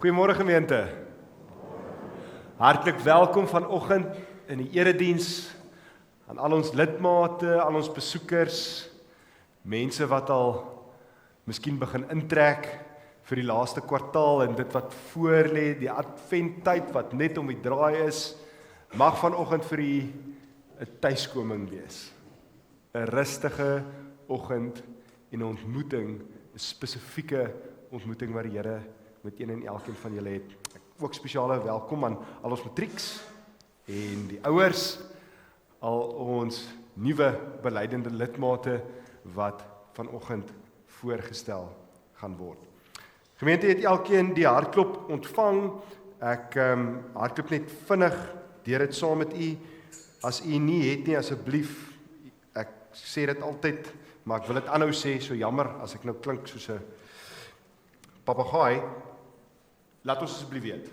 Goeiemôre gemeente. Hartlik welkom vanoggend in die erediens aan al ons lidmate, al ons besoekers, mense wat al miskien begin intrek vir die laaste kwartaal en dit wat voor lê, die adventtyd wat net om die draai is, mag vanoggend vir u 'n tuiskoming wees. 'n Rustige oggend en 'n ontmoeting, 'n spesifieke ontmoeting wat die Here met een en elkeen van julle het. Ook spesiale welkom aan al ons matrieks en die ouers, al ons nuwe beleidende lidmate wat vanoggend voorgestel gaan word. Gemeente het elkeen die hartklop ontvang. Ek hartklop net vinnig deur dit saam met u. As u nie het nie, asseblief, ek sê dit altyd, maar ek wil dit aanhou sê, so jammer as ek nou klink soos 'n papegaai. Laat ons asseblief weet.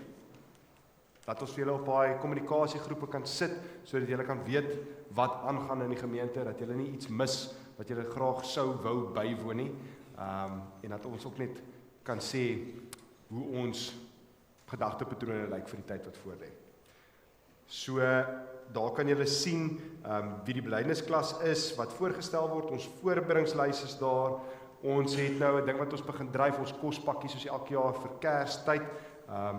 Laat ons vir julle op daai kommunikasiegroepe kan sit, sodat julle kan weet wat aangaan in die gemeente, dat julle nie iets mis wat julle graag sou wou bywoon nie. En dat ons ook net kan sê hoe ons gedagtepatrone lyk vir die tyd wat voor lê. So, daar kan julle sien wie die belydensklas is, wat voorgestel word, ons voorbereidingslys is daar. Ons het nou 'n ding wat ons begin dryf, ons kospakkies soos elke jaar vir Kerstyd,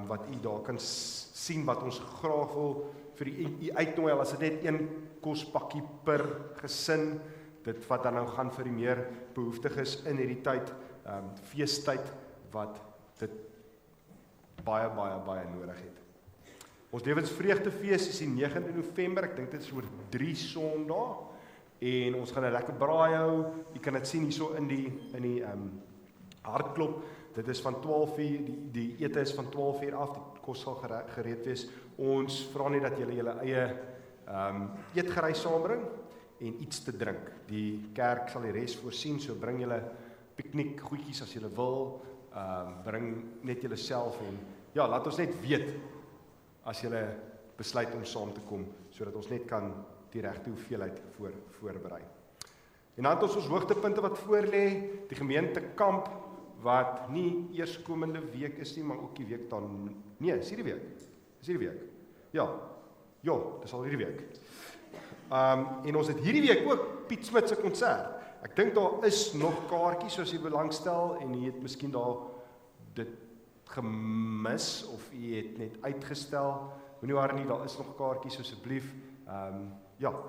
wat u daar kan sien wat ons graag wil vir u uitnooi, al is dit net een kospakkie per gesin, dit wat dan nou gaan vir die meer behoeftiges in hierdie tyd, feestyd, wat dit baie nodig het. Ons lewensvreugdefees is die 9de November, ek dink dit is oor 3 Sondae, en ons gaan 'n lekker braai hou. Jy kan dit sien hierso in die hartklop. Dit is van 12:00, die ete is van 12:00 af, die kos sal gereed wees. Ons vra net dat julle julle eie eetgerei saambring en iets te drink. Die kerk sal die res voorsien, so bring julle piknik goedjies as julle wil. Bring net julle self en ja, laat ons net weet as julle besluit om saam te kom, sodat ons net kan die regte hoeveelheid voorberei. En dan het ons hoogtepunte wat voor lê, die gemeentekamp wat nie eers komende week is nie, maar ook die week dan, nee, is hierdie week. Is hierdie week. Ja, dis al hierdie week. En ons het hierdie week ook Piet Smit se konsert. Ek dink daar is nog kaartjies as jy belangstel en jy het miskien daar dit gemis of jy het net uitgestel. Moenie worry nie, daar is nog kaartjies asseblief.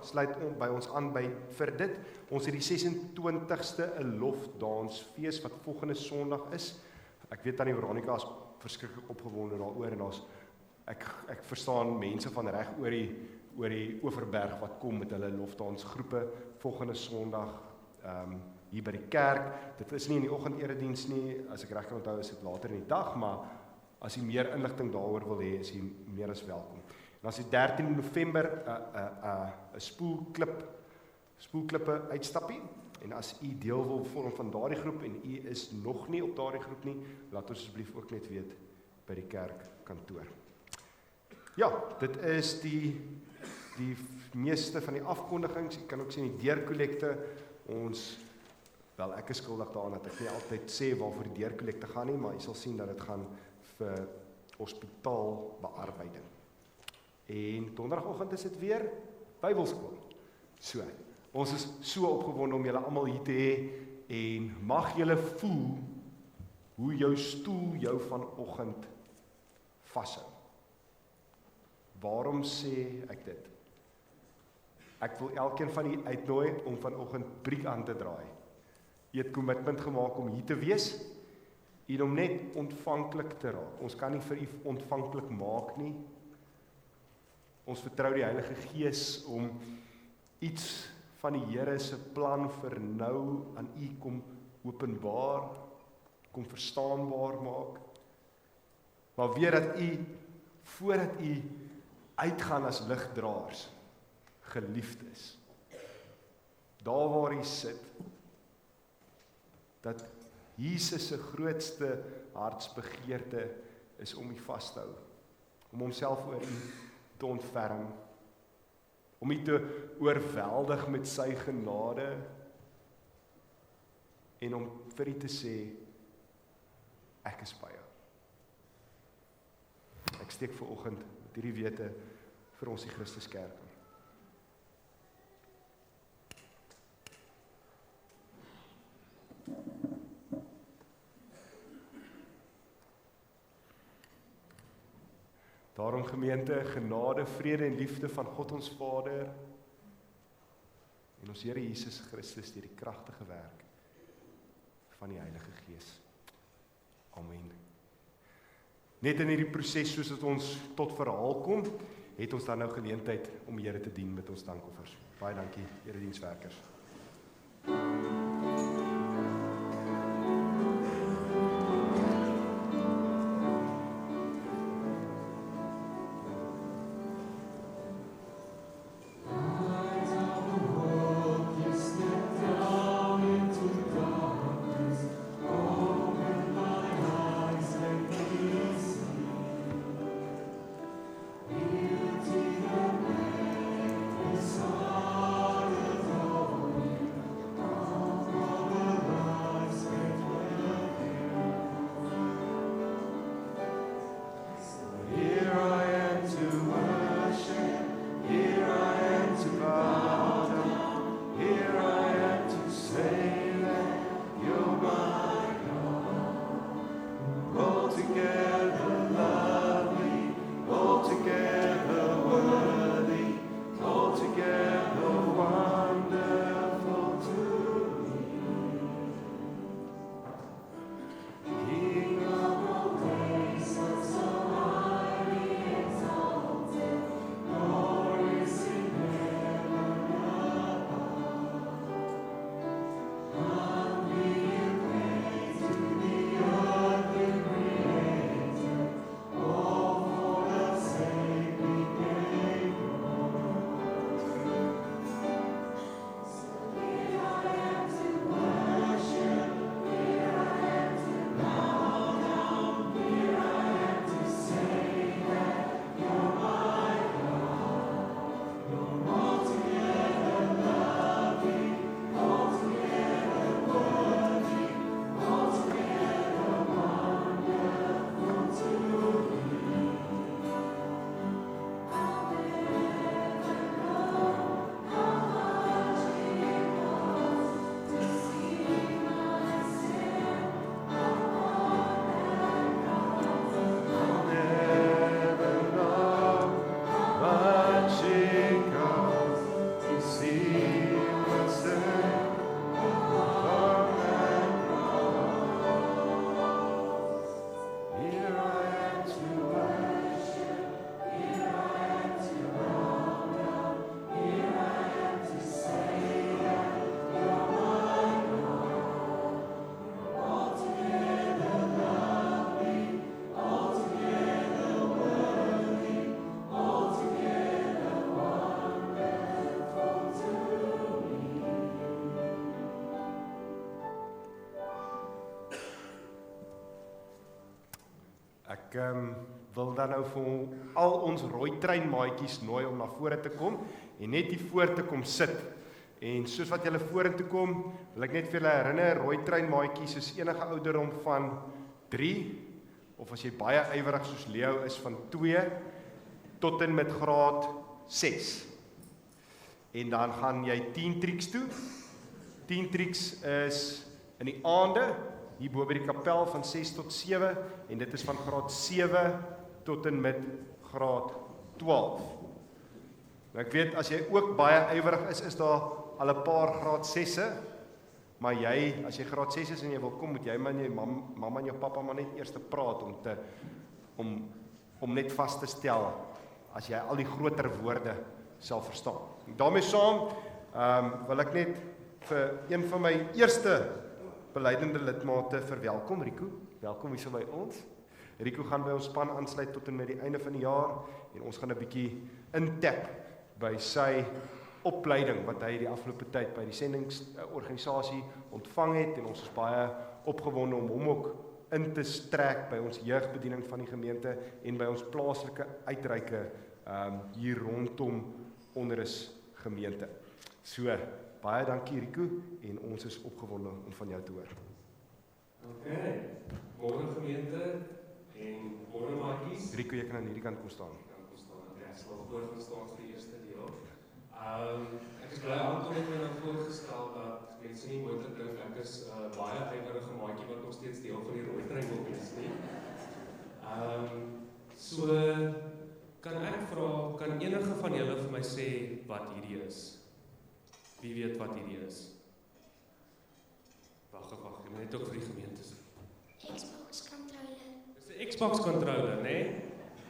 Sluit by ons aan vir dit. Ons het die 26ste 'n lofdansfees wat volgende Sondag is. Ek weet tannie Veronica is verskriklik opgewonde daaroor en ek verstaan mense van reg oor die Oeverberg wat kom met hulle lofdansgroepe volgende Sondag hier by die kerk. Dit is nie in die oggenderediens nie, as ek reg kan onthou is dit later in die dag, maar as jy meer inligting daaroor wil hê, is jy meer as welkom. En as die 13 November 'n spoelklippe uitstappie, en as u deel wil vorm van daardie groep en u is nog nie op daardie groep nie, laat ons asseblief ook net weet by die kerkkantoor. Ja, dit is die meeste van die afkondigings. Ek kan ook sien die deurkollekte. Ek is skuldig daaraan dat ek nie altyd sê waarvoor die deurkollekte gaan nie, maar jy sal sien dat dit gaan vir hospitaalbearbeiding. En donderdagoggend is dit weer Bybelskool. So, ons is so opgewonde om julle almal hier te hê en mag julle voel hoe jou stoel jou vanoggend vashou. Waarom sê ek dit? Ek wil elkeen van julle uitnooi om vanoggend briek aan te draai. Jy het kommitment gemaak om hier te wees en om net ontvanklik te raak. Ons kan nie vir u ontvanklik maak nie. Ons vertrou die Heilige Gees om iets van die Here se plan vir nou aan u kom openbaar, kom verstaanbaar maak. Maar weer dat u, voordat u uitgaan as ligdraers, geliefd is. Daar waar u sit, dat Jesus se grootste hartsbegeerte is om u vas te hou, om homself oor u te ontferm, om u te oorweldig met sy genade en om vir u te sê, ek is by jou. Ek steek vanoggend met hierdie wete vir ons die Christuskerk. Daarom gemeente, genade, vrede en liefde van God ons Vader en ons Here Jesus Christus deur die kragtige werk van die Heilige Gees. Amen. Net in hierdie proses soos dit ons tot verhaal kom, het ons dan nou geleentheid om die Here te dien met ons dankoffers. Baie dankie, eredienswerkers. Ek wil dan nou vir al ons rooi trein maatjies nooi om na vore te kom en net hier voor te kom sit. En soos wat julle vorentoe kom, wil ek net vir julle herinner, rooi trein maatjies is enige ouderdom van 3 of as jy baie ywerig soos Leo is van 2 tot en met graad 6. En dan gaan jy 10 triks toe. 10 triks is in die aande hier bo by die kapel van 6 tot 7 en dit is van graad 7 tot en met graad 12. Nou ek weet as jy ook baie ywerig is daar al 'n paar graad 6e, maar jy as jy graad 6 is en jy wil kom, moet jy met jou mamma en jou pappa maar net eers te praat om net vas te stel as jy al die groter woorde sal verstaan. En daarmee saam wil ek net vir een van my eerste beleidende lidmate verwelkom, Rico. Welkom hier so by ons. Rico gaan by ons span aansluit tot en met die einde van die jaar en ons gaan 'n bietjie intap by sy opleiding wat hy die afgelope tyd by die sendingsorganisasie ontvang het en ons is baie opgewonde om hom ook in te trek by ons jeugbediening van die gemeente en by ons plaaslike uitreike hier rondom Onderus gemeente. So, baie dankie Rico en ons is opgewonde om van jou te hoor. Okay, môre gemeente en môre maatjies. Rico, jy kan aan hierdie kant kom staan. Ek sal voor gaan staan vir die eerste deel. Ek is bly Anton het my nou voorgestel dat mense nie moontlik dink ek is baie ywerige maatjie wat nog steeds deel van die rooi trein wil wees nie. So kan ek vra, kan enige van julle vir my sê wat hierdie is? Wie weet wat hierdie is? Wag, jy moet net ook vir die gemeente sê. Xbox controller. Dis 'n Xbox controller, né?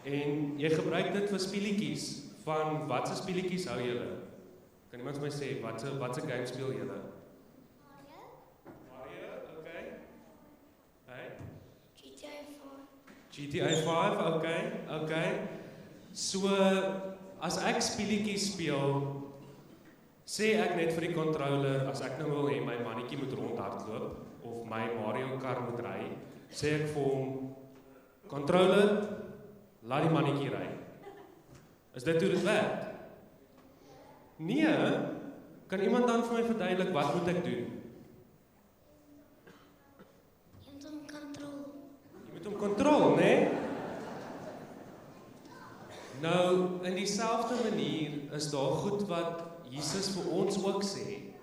En jy gebruik dit vir speletjies. Van watse speletjies hou julle? Kan iemand vir my sê watse game speel julle? Mario, okay. Hey. GTA 5, okay. So as ek speletjies speel, sê ek net vir die controller, as ek nou wil hê my mannetjie moet rondhardloop of my Mario kar moet ry, sê ek vir hom, controller, laat die mannetjie ry. Is dit hoe dit werk? Nee, kan iemand dan vir my verduidelik wat moet ek doen? Jy moet hom control. Jy moet hom kontrol, né? Nou, in dieselfde manier is daar goed wat Jesus vir ons ook sê,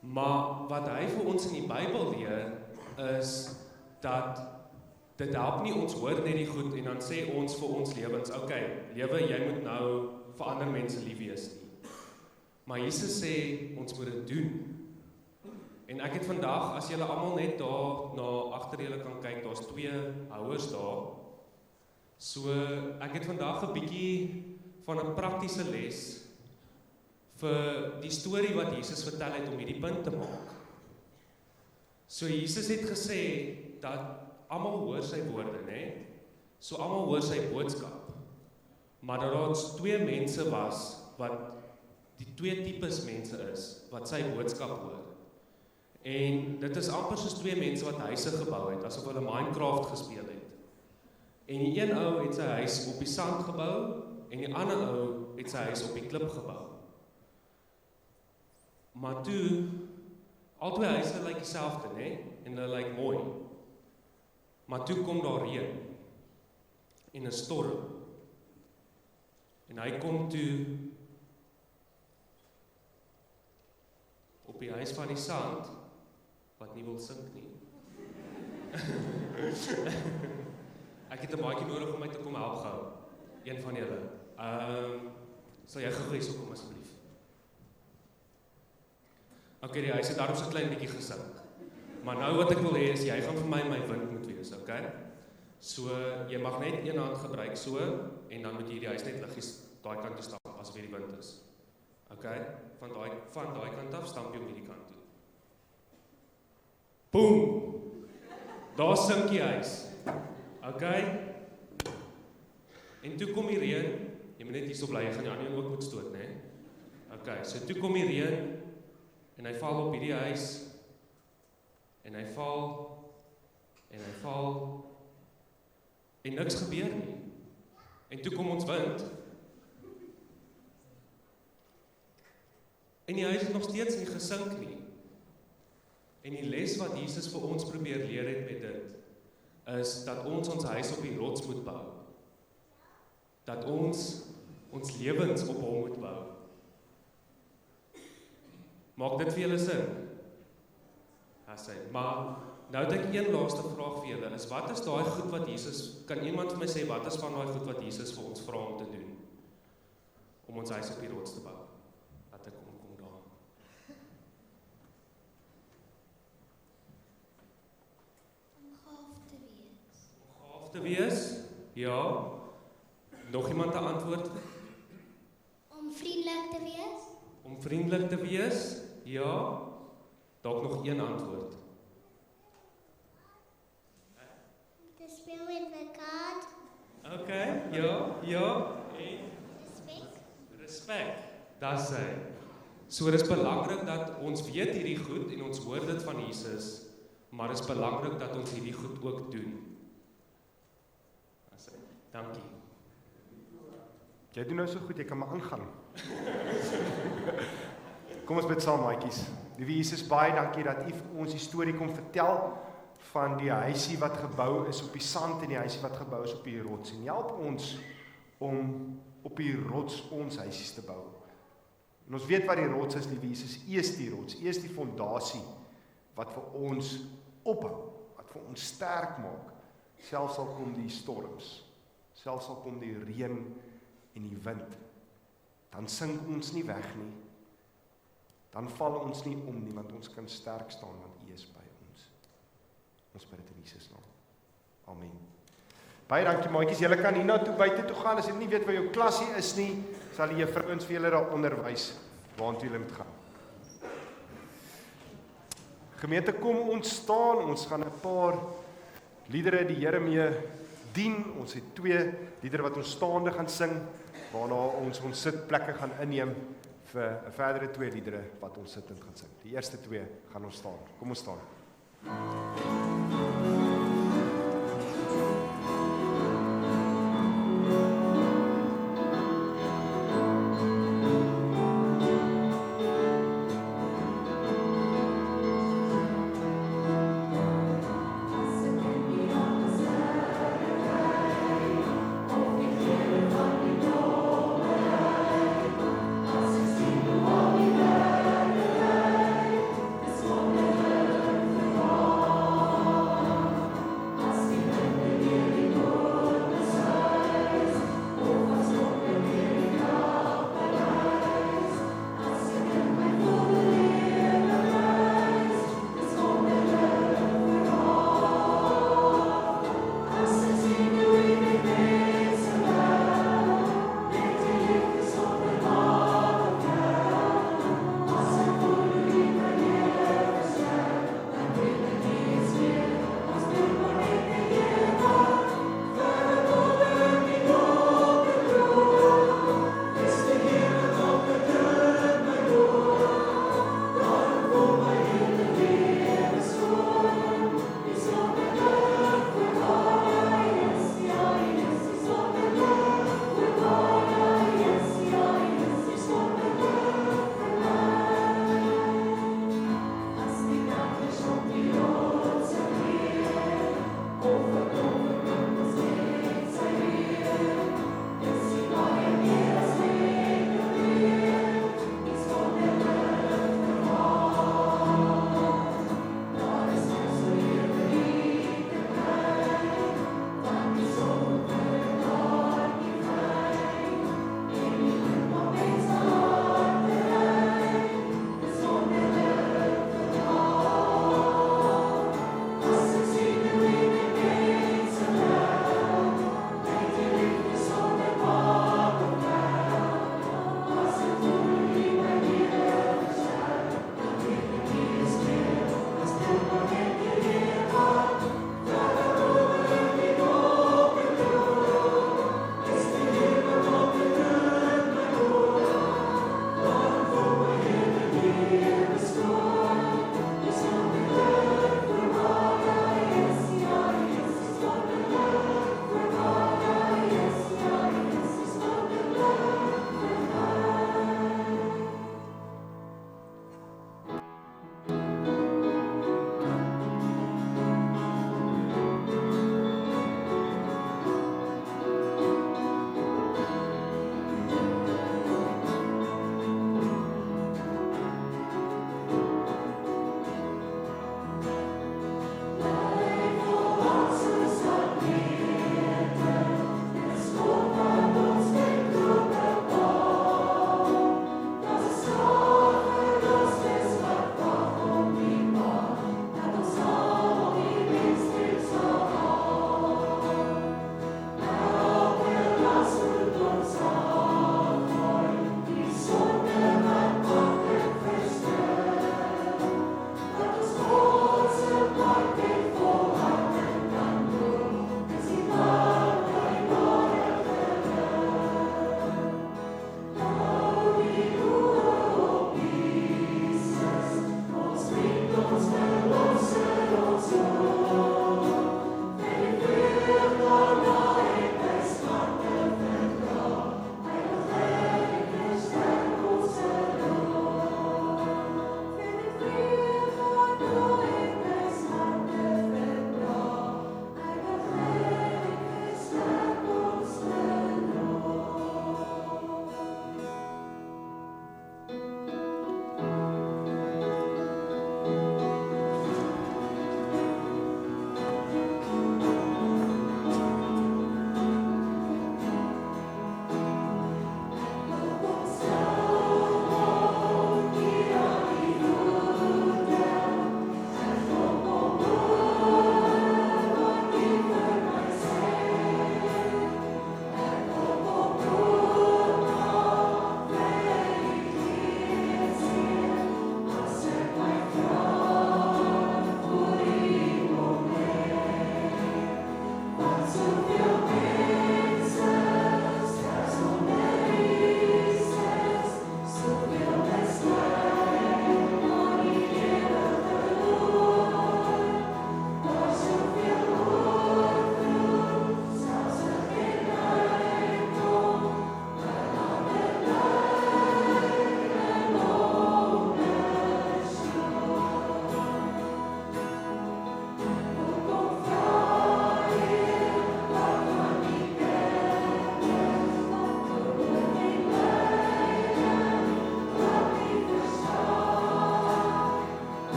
maar wat hy vir ons in die Bybel leer, is dat dit help nie ons hoor net die goed en dan sê ons vir ons lewens, okay, lewe, jy moet nou vir ander mense lief wees nie. Maar Jesus sê, ons moet dit doen. En ek het vandag, as julle almal net daar na agter julle kan kyk, daar's 2 houers daar. So, ek het vandag 'n bietjie van 'n praktiese les vir die storie wat Jesus vertel het om hierdie punt te maak. So, Jesus het gesê dat almal hoor sy woorde, né? So almal hoor sy boodskap. Maar dat daar 2 mense was wat die 2 tipes mense is wat sy boodskap hoor. En dit is amper soos 2 mense wat huise gebou het, asof hulle Minecraft gespeel het. En die een ou het sy huis op die sand gebou en die ander ou het sy huis op die klip gebou. Maar toe albei huise lyk dieselfde, né? En hulle lyk mooi. Maar toe kom daar reën en 'n storm. En hy kom toe op die huis van die sand wat nie wil sink nie. Ek het 'n maatjie nodig om my te kom help gou. Een van julle. Sal jy gou hierso kom asseblief? Okay, die huis het daarom so 'n klein bietjie gesink. Maar nou wat ek wil hê is jy gaan vir my wind moet wees, okay? So jy mag net een hand gebruik so en dan moet jy die huis net liggies daai kant toe stap asof hier die wind is. Okay? Van daai kant af stamp jy om hierdie kant toe. Boom! Daar sink die huis. Okay? En toe kom die reën. Jy moet net hierso bly, jy gaan die ander een ook moet stoot, né? Okay, so toe kom die reën en hy val op hierdie huis. En hy val en niks gebeur nie. En toe kom ons wind. En die huis het nog steeds nie gesink nie. En die les wat Jesus vir ons probeer leer het met dit, is dat ons huis op die rots moet bou. Dat ons lewens op hom moet bou. Maak dit vir julle sin? Maar nou het ek een laaste vraag vir julle, is wat is daai goed wat Jesus, kan iemand vir my sê, wat is van daai goed wat Jesus vir ons vra om te doen? Om ons huis op die rots te bou. Laat ek kom daar. Om gaaf te wees. Om gaaf te wees? Ja. Nog iemand 'n antwoord? Om vriendelik te wees. Om vriendelik te wees? Ja. Dalk nog een antwoord. Te speel met mekaar. Okay, ja. En respek. Dis hy. So dis belangrik dat ons weet hierdie goed en ons hoor dit van Jesus, maar dis belangrik dat ons hierdie goed ook doen. Dis hy. Dankie. Jy doen nou so goed, jy kan maar aangaan. Kom ons bid saam, maatjies. Liewe Jesus, baie dankie dat U vir ons die storie kom vertel van die huisie wat gebou is op die sand en die huisie wat gebou is op die rots. En help ons om op die rots ons huisies te bou. En ons weet wat die rots is, liewe Jesus, U is die rots, U is die fondasie wat vir ons ophou, wat vir ons sterk maak. Selfs al kom die storms, selfs al kom die reën en die wind, dan sink ons nie weg nie. Dan val ons nie om nie, want ons kan sterk staan, want U is by ons. Ons bid dit in Jesus naam. Amen. Baie dankie maatjies, julle kan hiernatoe buite toe gaan, as jy nie weet waar jou klasie is nie, sal die juffrouens vir julle daar onderwys, waartoe julle moet gaan. Gemeente, kom ons staan, ons gaan 'n paar liedere die Here mee dien, ons het 2 liedere wat ons staande gaan sing, waarna ons sitplekke gaan inneem, vir 'n verdere 2 liedere wat ons sittend gaan sing. Die eerste 2 gaan ons staan. Kom ons staan.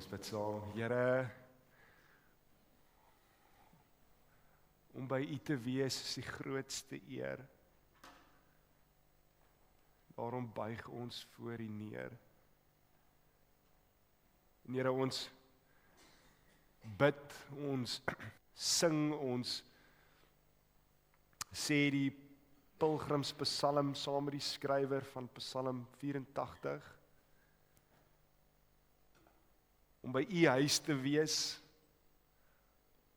Ons bid saam, Here, om by U te wees is die grootste eer. Daarom buig ons voor U neer. En Here, ons bid, ons sing, ons sê die Pilgrimspsalm saam met die skrywer van Psalm 84, om by U huis te wees,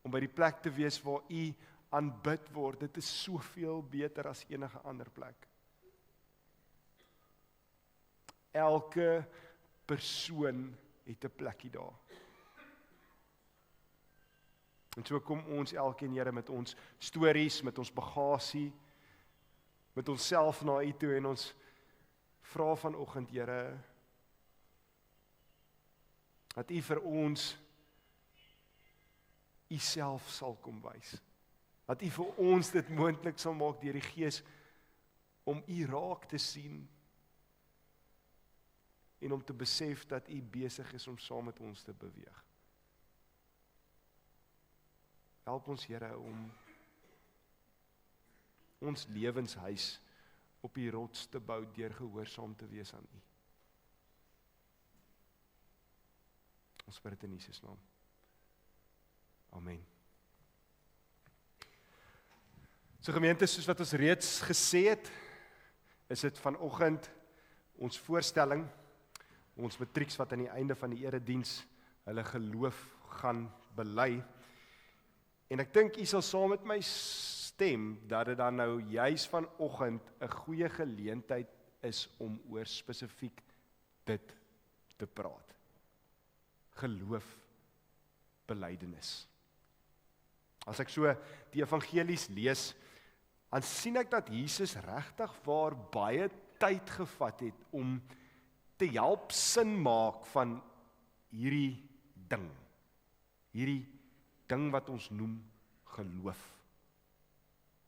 om by die plek te wees waar U aanbid word. Dit is soveel beter as enige ander plek. Elke persoon het 'n plekkie daar. En so kom ons elkeen, Here, met ons stories, met ons bagasie, met onsself na U toe en ons vra vanoggend, Here, dat U vir ons U self sal kom wys. Dat U vir ons dit moontlik sal maak deur die Gees om U raak te sien en om te besef dat U besig is om saam met ons te beweeg. Help ons, Here, om ons lewenshuis op die rots te bou deur gehoorsaam te wees aan U. Ons bid dit in Jesus naam. Amen. So gemeente, soos wat ons reeds gesê het, is dit vanoggend ons voorstelling, ons matrieks wat aan die einde van die erediens hulle geloof gaan bely. En ek dink U sal saam met my stem dat dit dan nou juis vanoggend 'n goeie geleentheid is om oor spesifiek dit te praat. Geloof, belydenis. As ek so die evangelies lees, dan sien ek dat Jesus regtig waar baie tyd gevat het om te help sin maak van hierdie ding wat ons noem geloof,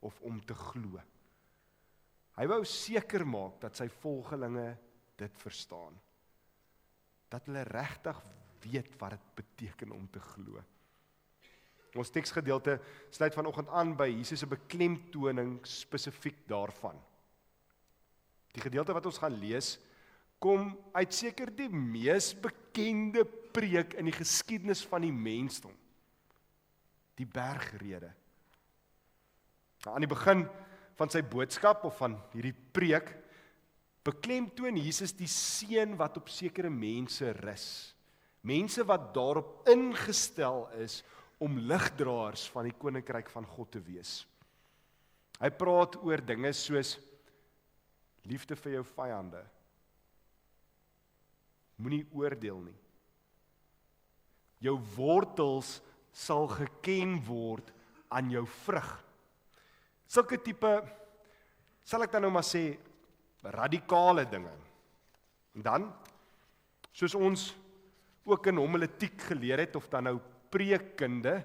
of om te glo. Hy wou seker maak dat sy volgelinge dit verstaan, dat hulle regtig weet wat dit beteken om te glo. Ons teksgedeelte sluit vanoggend aan by Jesus se beklemtoning spesifiek daarvan. Die gedeelte wat ons gaan lees, kom uit seker die mees bekende preek in die geskiedenis van die mensdom, die bergrede. Nou, aan die begin van sy boodskap of van hierdie preek, beklemtoon Jesus die seën wat op sekere mense rus. Mense wat daarop ingestel is om ligdraers van die koninkryk van God te wees. Hy praat oor dinge soos liefde vir jou vyande. Moenie oordeel nie. Jou wortels sal geken word aan jou vrug. Sulke tipe, sal ek dan nou maar sê, radikale dinge. En dan, soos ons ook in homiletiek geleer het, of dan nou preekkunde,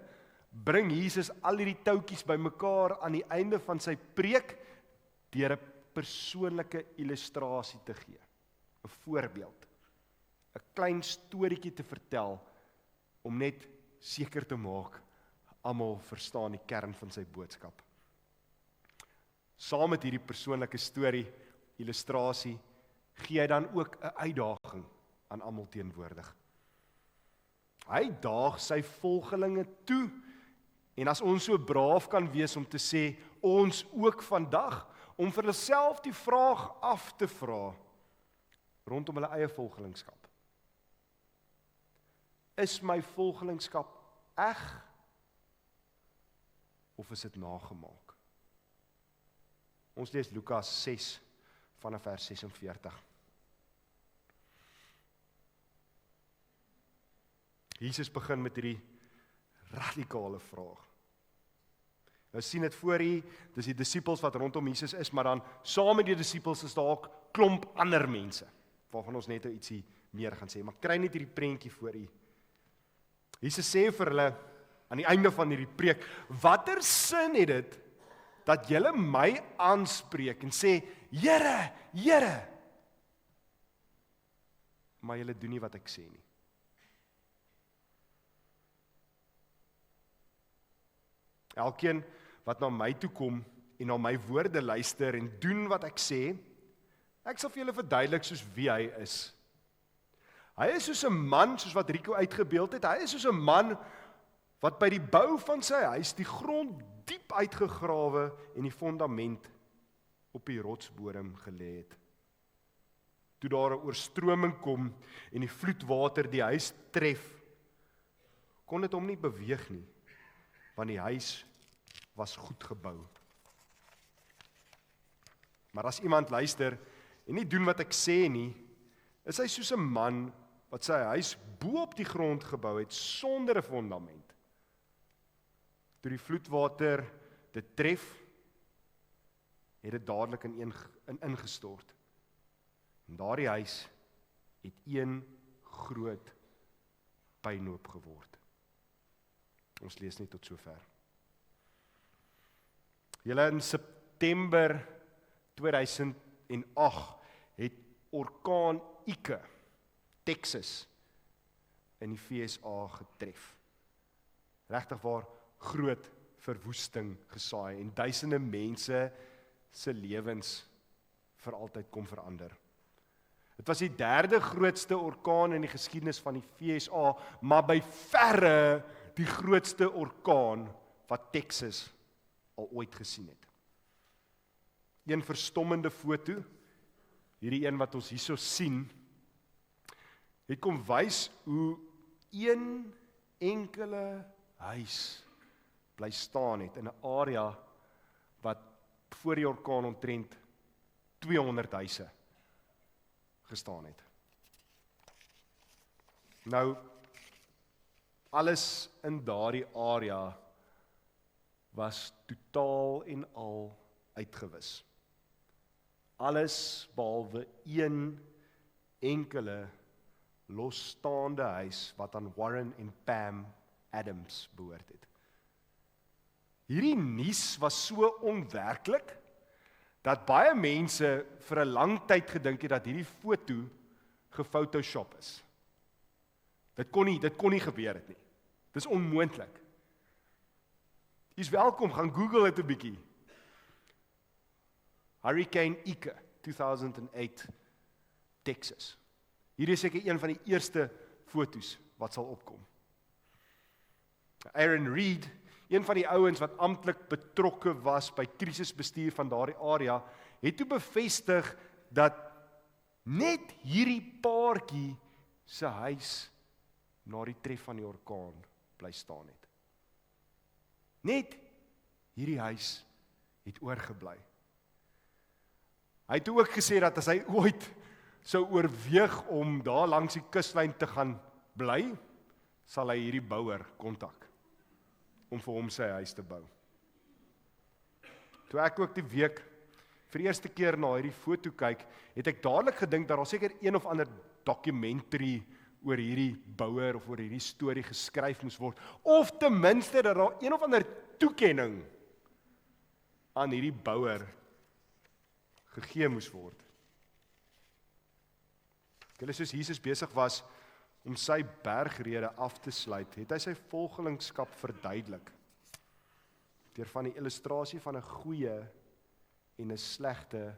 bring Jesus al hierdie toutjies bymekaar aan die einde van sy preek, deur 'n persoonlike illustrasie te gee. 'n Voorbeeld. 'n Klein storieetjie te vertel, om net seker te maak, almal verstaan die kern van sy boodskap. Saam met hierdie persoonlike storie, illustrasie, gee hy dan ook 'n uitdaging aan almal teenwoordig. Hy daag sy volgelinge toe, en as ons so braaf kan wees om te sê, ons ook vandag, om vir hulself die vraag af te vra, rondom hulle eie volgelingskap. Is my volgelingskap eg, of is dit nagemaak? Ons lees Lukas 6 vanaf vers 46. Jesus begin met hierdie radikale vraag. Nou sien dit voor u, dis die disippels wat rondom Jesus is, maar dan saam met die disippels is daar ook klomp ander mense, waarvan ons net ietsie meer gaan sê, maar kry net hierdie prentjie voor u. Jesus sê vir hulle, aan die einde van hierdie preek, watter sin het dit, dat julle my aanspreek en sê, Here, Here, maar julle doen nie wat ek sê nie. Elkeen wat na my toe kom en na my woorde luister en doen wat ek sê, ek sal vir julle verduidelik soos wie hy is. Hy is soos 'n man, soos wat Rico uitgebeeld het, hy is soos 'n man wat by die bou van sy huis die grond diep uitgegrawe en die fondament op die rotsbodem gelê het. Toe daar 'n oorstroming kom en die vloedwater die huis tref, kon dit hom nie beweeg nie, want die huis was goed gebou. Maar as iemand luister en nie doen wat ek sê nie, is hy soos 'n man wat sy huis bo op die grond gebou het sonder 'n fondament. Toe die vloedwater dit tref, het dit dadelik ingestort. En daardie huis het een groot puinhoop geword. Ons lees net tot sover. Julle in September 2008 het orkaan Ike Texas in die VSA getref. Regtig waar groot verwoesting gesaai en duisende mense se lewens vir altyd kom verander. Dit was die derde grootste orkaan in die geskiedenis van die VSA, maar by verre die grootste orkaan wat Texas al ooit gesien het. Een verstommende foto, hierdie een wat ons hierso sien, het kom wys hoe een enkele huis bly staan het in 'n area wat voor die orkaan omtrent 200 huise gestaan het. Nou, alles in daardie area was totaal en al uitgewis. Alles behalwe een enkele losstaande huis wat aan Warren en Pam Adams behoort het. Hierdie nuus was so onwerklik dat baie mense vir 'n lang tyd gedink het dat hierdie foto gefotoshop is. Dit kon nie gebeur het nie. Dis onmoontlik. Jy's welkom, gaan Google dit 'n bietjie. Hurricane Ike, 2008, Texas. Hier is seker een van die eerste fotos wat sal opkom. Aaron Reed, een van die ouens wat amptelik betrokke was by krisisbestuur van daardie area, het toe bevestig dat net hierdie paartjie se huis na die tref van die orkaan bly staan het. Net hierdie huis het oorgebly. Hy het ook gesê dat as hy ooit sou oorweeg om daar langs die kuslyn te gaan bly, sal hy hierdie bouer kontak om vir hom sy huis te bou. Toe ek ook die week vir die eerste keer na hierdie foto kyk, het ek dadelik gedink dat daar seker een of ander dokumentary oor hierdie bouer of oor hierdie storie geskryf moes word, of ten minste dat daar een of ander toekenning aan hierdie bouer gegee moes word. Julle soos Jesus besig was om sy bergrede af te sluit, het hy sy volgelingskap verduidelik deur van die illustrasie van 'n goeie en 'n slegte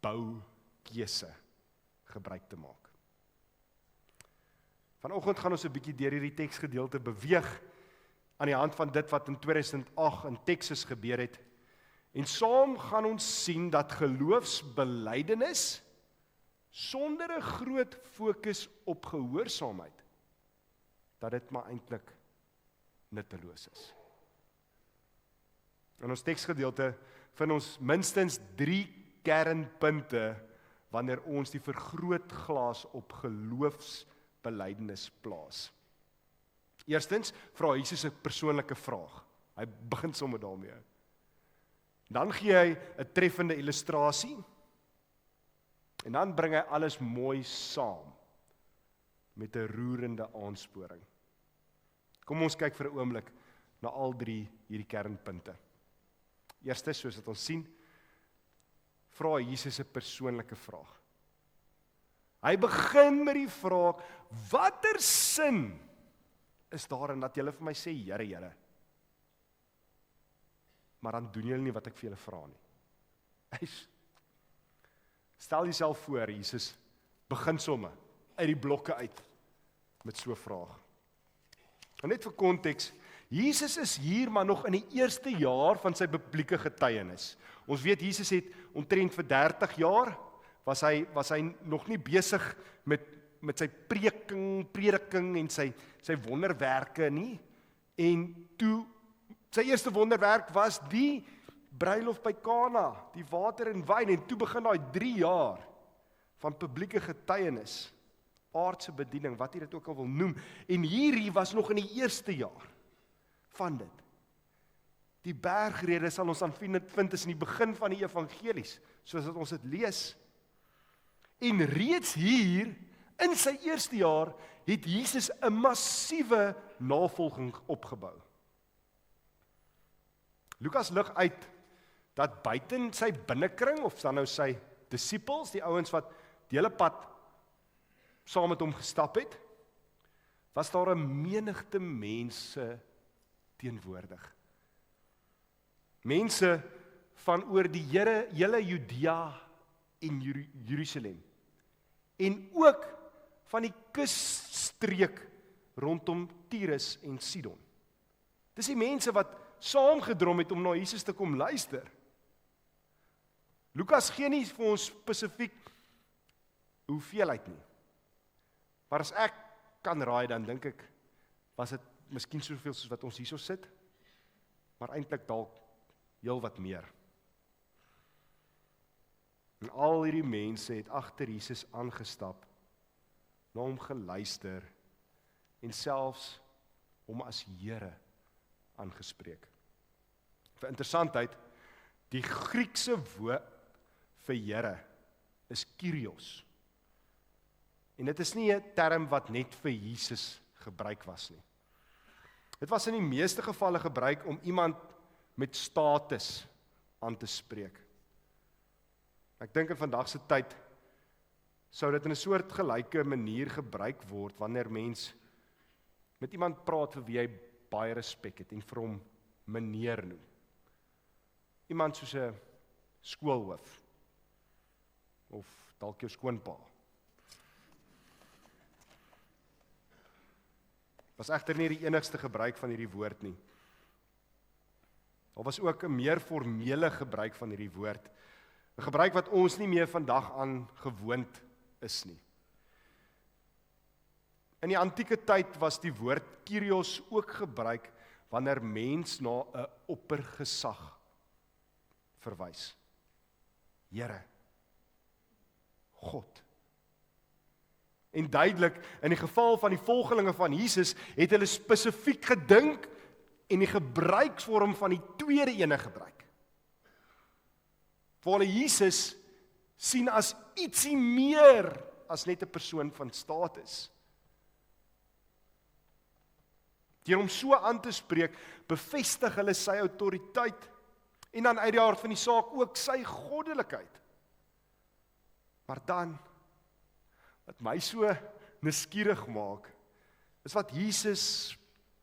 boukeuse gebruik te maak. Vanoggend gaan ons 'n bietjie deur hierdie teksgedeelte beweeg aan die hand van dit wat in 2008 in Texas gebeur het. En saam gaan ons sien dat geloofsbelydenis sonder 'n groot fokus op gehoorsaamheid, dat dit maar eintlik nutteloos is. In ons teksgedeelte vind ons minstens 3 kernpunte wanneer ons die vergrootglas op geloofsbelydenis plaas. Eerstens vra Jesus 'n persoonlike vraag. Hy begin sommer daarmee. Dan gee hy 'n treffende illustrasie en dan bring hy alles mooi saam met 'n roerende aansporing. Kom ons kyk vir 'n oomblik na al 3 hierdie kernpunte. Eerstens, soos wat ons sien, vra Jesus 'n persoonlike vraag. Hy begin met die vraag: watter sin is daarin dat julle vir my sê, Here, Here? maar dan doen julle nie wat ek vir julle vra nie. Stel jouself voor, Jesus begin somme uit die blokke uit met so 'n vraag. En net vir konteks, Jesus is hier maar nog in die eerste jaar van sy publieke getuienis. Ons weet Jesus het omtrent vir 30 jaar was hy nog nie besig met sy prediking en sy wonderwerke nie. En toe sy eerste wonderwerk was die bruilof by Kana, die water en wyn, en toe begin daai 3 jaar van publieke getuienis, aardse bediening, wat jy dit ook al wil noem. En hierdie was nog in die eerste jaar van dit. Die bergrede sal ons dan vind is in die begin van die evangelies, soos dat ons dit lees. En reeds hier, in sy eerste jaar, het Jesus 'n massiewe navolging opgebou. Lukas lig uit dat buiten sy binnekring, of dan nou sy disippels, die ouens wat die hele pad saam met hom gestap het, was daar 'n menigte mense teenwoordig. Mense van oor die hele Judea en Jerusalem. En ook van die kusstreek rondom Tyrus en Sidon. Dis die mense wat saamgedrom het om na Jesus te kom luister. Lukas gee nie vir ons spesifiek hoeveelheid nie. Maar as ek kan raai, dan dink ek, was dit miskien soveel soos wat ons hierso sit, maar eintlik dalk heel wat meer. En al hierdie mense het agter Jesus aangestap, na hom geluister, en selfs hom as Here aangespreek. Vir interessantheid, die Griekse woord vir Here is Kyrios. En dit is nie 'n term wat net vir Jesus gebruik was nie. Dit was in die meeste gevalle gebruik om iemand met status aan te spreek. Ek dink in vandag se tyd sou dit in 'n soort gelyke manier gebruik word wanneer mens met iemand praat vir wie jy baie respek het en vir hom meneer noem. Iemand soos 'n skoolhoof of dalk jou skoonpa. Was egter nie die enigste gebruik van hierdie woord nie. Daar was ook 'n meer formele gebruik van hierdie woord. 'n Gebruik wat ons nie meer vandag aan gewoond is nie. In die antieke tyd was die woord Kyrios ook gebruik wanneer mens na 'n oppergesag verwys. Here, God. En duidelik, in die geval van die volgelinge van Jesus, het hulle spesifiek gedink en die gebruiksvorm van die tweede ene gebruik. Waar hulle Jesus sien as ietsie meer as net 'n persoon van status. Deur hom so aan te spreek, bevestig hulle sy autoriteit en dan uit die aard van die saak ook sy goddelikheid. Maar dan, wat my so nuuskierig maak, is wat Jesus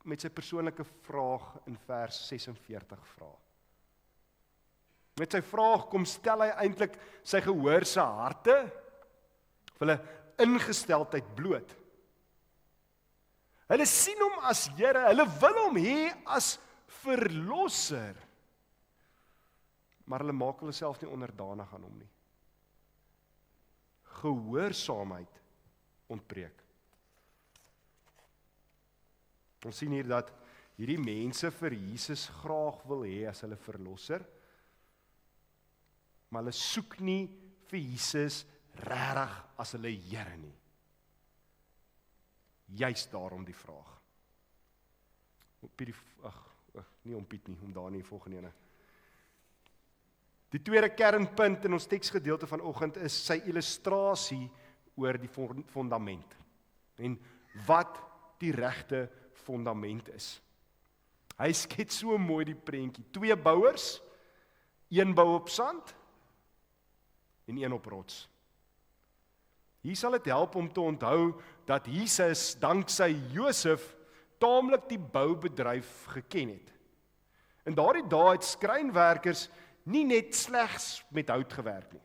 met sy persoonlike vraag in vers 46 vra. Met sy vraag kom stel hy eintlik sy gehoorse harte, of hulle ingesteldheid bloot. Hulle sien hom as Here, hulle wil hom hê as verlosser, maar hulle maak hulle self nie onderdanig aan hom nie. Gehoorsaamheid ontbreek. Ons sien hier dat hierdie mense vir Jesus graag wil hê as hulle verlosser, maar hulle soek nie vir Jesus regtig as hulle Here nie. Juist daarom die vraag. Nie om Piet nie, om daar nie volgende ene. Die tweede kernpunt in ons teksgedeelte vanoggend is sy illustrasie oor die fondament en wat die regte fondament is. Hy skets so mooi die prentjie. 2 bouers, een bou op sand en een op rots. Hier sal dit help om te onthou dat Jesus danksy Josef taamlik die boubedryf geken het. In daardie dae het skrynwerkers nie net slegs met hout gewerk nie.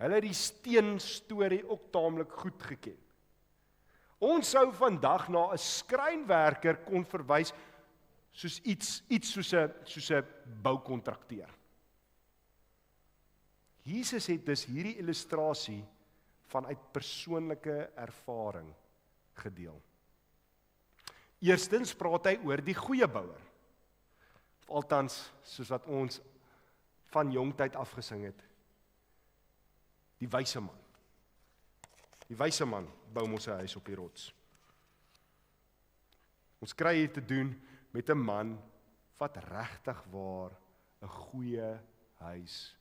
Hulle het die steenstorie ook taamlik goed geken. Ons sou vandag na 'n skrynwerker kon verwys soos iets soos 'n boukontrakteur. Jesus het dus hierdie illustrasie vanuit persoonlike ervaring gedeel. Eerstens praat hy oor die goeie bouer. Of althans, soos wat ons van jongtyd afgesing het. Die wyse man. Die wyse man bou mos 'n huis op die rots. Ons kry hier te doen met 'n man wat regtig waar 'n goeie huis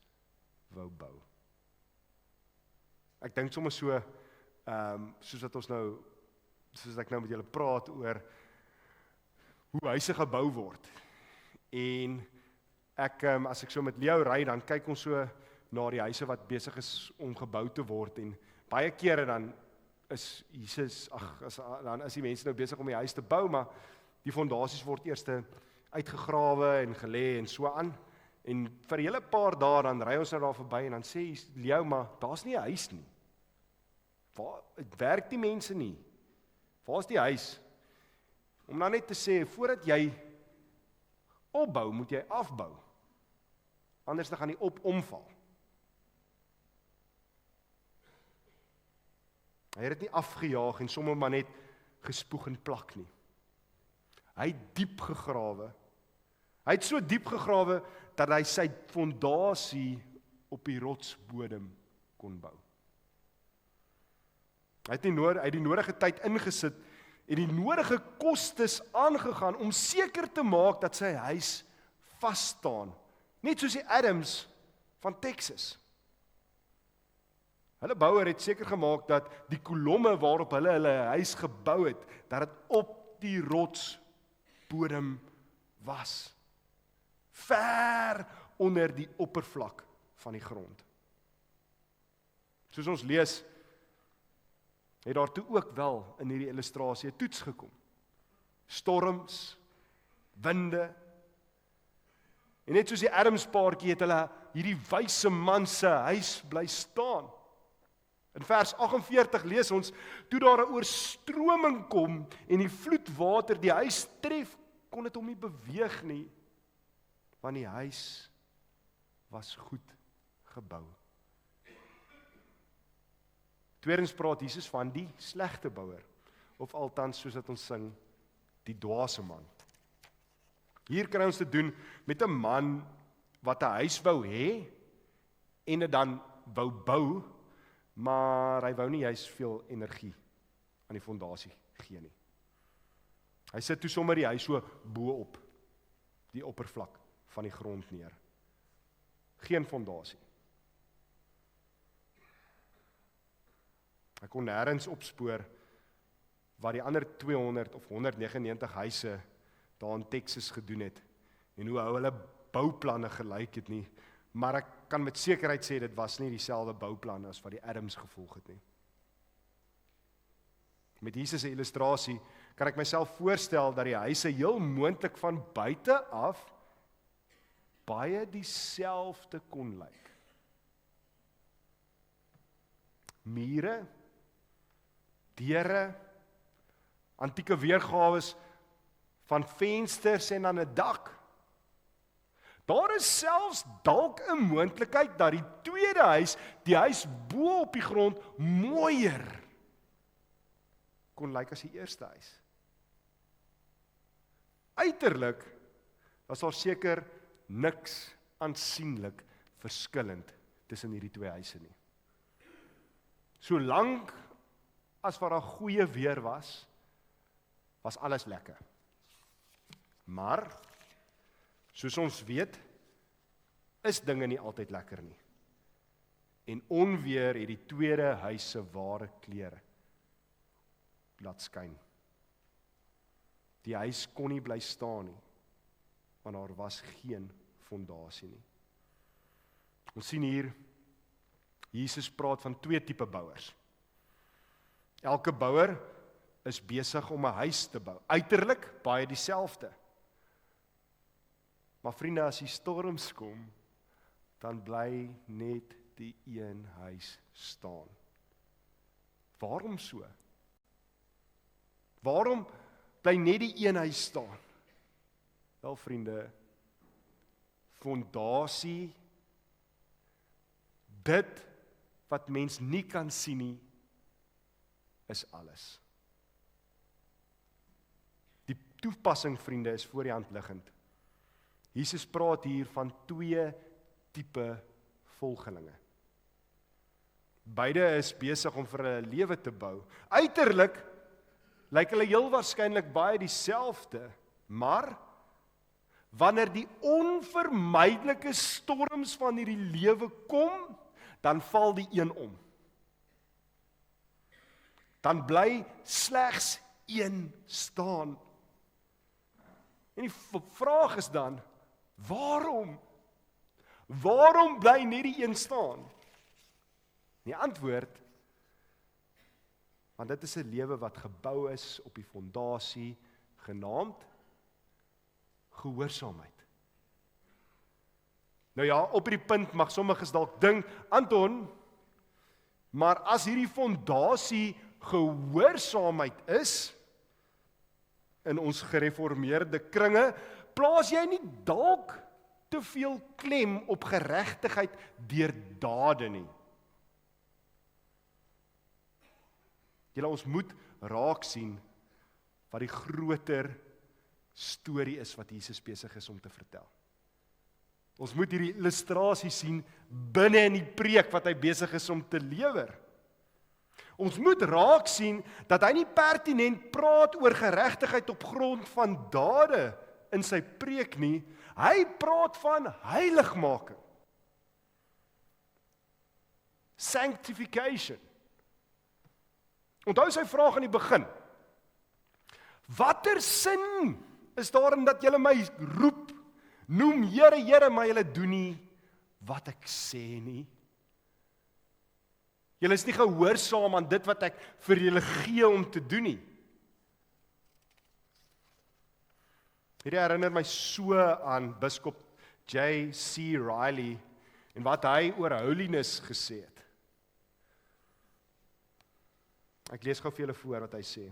wou bou. Ek dink sommer so, soos ek nou met julle praat oor hoe huise gebou word. En as ek so met Leo ry, dan kyk ons so na die huise wat besig is om gebou te word, en baie kere dan is dan is die mense nou besig om die huis te bou, maar die fondasies word eers uitgegrawe en gelê en so aan, en vir 'n hele paar dae dan ry ons nou daar verby en dan sê Leo, maar daar's nie 'n huis nie. Waar werk die mense nie? Waar's die huis? Om dan net te sê, voordat jy opbou, moet jy afbou. Anders dan gaan die omval. Hy het dit nie afgejaag en sommer maar net gespoeg en plak nie. Hy het diep gegrawe. Hy het so diep gegrawe dat hy sy fondasie op die rotsbodem kon bou. Hy het die nodige tyd ingesit en die nodige kostes aangegaan om seker te maak dat sy huis vas staan. Net soos die Adams van Texas. Hulle bouer het seker gemaak dat die kolomme waarop hulle huis gebou het, dat dit op die rotsbodem was. Ver onder die oppervlak van die grond. Soos ons lees, het daar toe ook wel in hierdie illustrasie 'n toets gekom. Storms, winde. En net soos die Adams paartjie het hulle hierdie wyse man se huis bly staan. In vers 48 lees ons, toe daar 'n oorstroming kom en die vloedwater die huis tref, kon dit hom nie beweeg nie, want die huis was goed gebou. Tweedens praat Jesus van die slegte bouer, of althans soos wat ons sing, die dwaase man. Hier kry ons te doen met 'n man wat 'n huis wou hê en dit dan wou bou, maar hy wou nie juis veel energie aan die fondasie gee nie. Hy sit toe sommer die huis so bo op die oppervlak van die grond neer. Geen fondasie. Ek kon nêrens opspoor wat die ander 200 of 199 huise daar in Texas gedoen het en hoe hulle bouplanne gelyk het nie, maar ek kan met sekerheid sê dit was nie dieselfde bouplanne as wat die Adams gevolg het nie. Met Jesus se illustrasie kan ek myself voorstel dat die huise heel moontlik van buite af baie dieselfde kon lyk. Mure, deure, antieke weergawe van vensters en dan 'n dak. Daar is selfs dalk 'n moontlikheid dat die tweede huis, die huis bo op die grond, mooier kon lyk as die eerste huis. Uiterlik was daar seker niks aansienlik verskillend tussen hierdie twee huise nie. Solank as wat daar goeie weer was alles lekker. Maar soos ons weet, is dinge nie altyd lekker nie. En onweer het die tweede huis se ware kleure laat skyn. Die huis kon nie bly staan nie, want daar was geen fondasie nie. Ons sien hier, Jesus praat van twee tipe bouers. Elke bouer is besig om 'n huis te bou. Uiterlik baie dieselfde. Maar vriende, as die storms kom, dan bly net die een huis staan. Waarom so? Waarom bly net die een huis staan? Wel vriende, fondasie, dit wat mens nie kan sien nie, is alles. Die toepassing, vriende, is voor die hand liggend. Jesus praat hier van 2 tipe volgelinge. Beide is besig om vir hulle lewe te bou. Uiterlik lyk hulle heel waarskynlik baie dieselfde, maar wanneer die onvermydelike storms van hierdie lewe kom, dan val die een om. Dan bly slegs een staan. En die vraag is dan, waarom? Waarom bly net die een staan? Die antwoord, want dit is 'n lewe wat gebou is op die fondasie genaamd gehoorsaamheid. Nou ja, op hierdie punt mag sommiges dalk dink, Anton, maar as hierdie fondasie gehoorsaamheid is, in ons gereformeerde kringe, plaas jy nie dalk te veel klem op geregtigheid deur dade nie. Julle, ons moet raak sien wat die groter storie is wat Jesus besig is om te vertel. Ons moet hierdie illustrasie sien binne in die preek wat hy besig is om te lewer. Ons moet raak sien dat hy nie pertinent praat oor geregtigheid op grond van dade in sy preek nie. Hy praat van heiligmaking. Sanctification. Onthou sy vraag aan die begin. Watter sin is daarin dat julle my roep, noem Here, Here, maar julle doen nie wat ek sê nie? Julle is nie gehoorsaam aan dit wat ek vir julle gee om te doen nie. Hierdie herinner my so aan biskop J.C. Riley en wat hy oor holiness gesê het. Ek lees gou vir julle voor wat hy sê.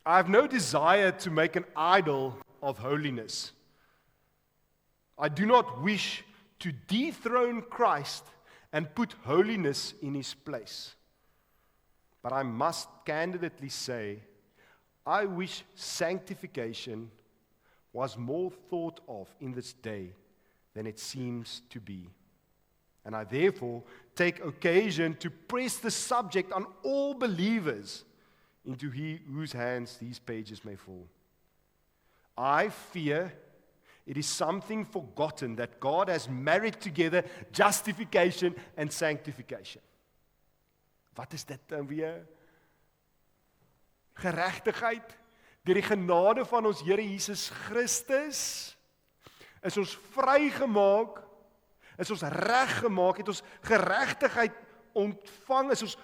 I have no desire to make an idol of holiness. I do not wish to dethrone Christ and put holiness in his place. But I must candidly say, I wish sanctification was more thought of in this day than it seems to be. And I therefore take occasion to press the subject on all believers into whose hands these pages may fall. I fear it is something forgotten that God has married together justification and sanctification. Wat is dit dan weer? Geregtigheid deur die genade van ons Here Jesus Christus is ons vrygemaak, is ons reggemaak, het ons geregtigheid ontvang, is ons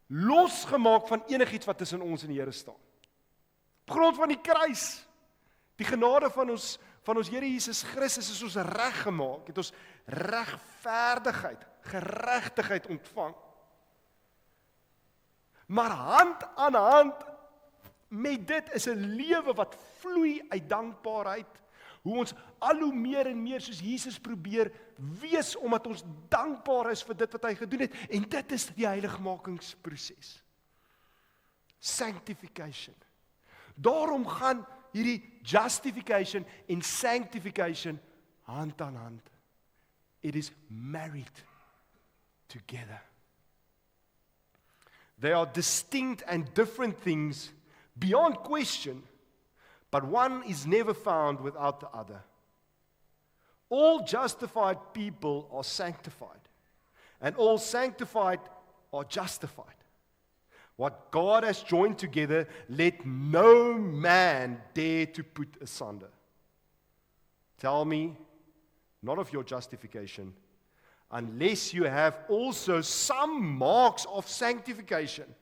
losgemaak van enigiets wat tussen ons en die Here staan. Op grond van die kruis, die genade van ons Here Jesus Christus is ons reggemaak, het ons regverdigheid, geregtigheid ontvang. Maar hand aan hand met dit is 'n lewe wat vloei uit dankbaarheid, hoe ons al hoe meer en meer soos Jesus probeer wees, omdat ons dankbaar is vir dit wat hy gedoen het, en dit is die heiligmakingsproses. Sanctification. Daarom gaan hierdie justification en sanctification hand aan hand. It is married together. They are distinct and different things beyond question, but one is never found without the other. All justified people are sanctified, and all sanctified are justified. What God has joined together, let no man dare to put asunder. Tell me, not of your justification, unless you have also some marks of sanctification.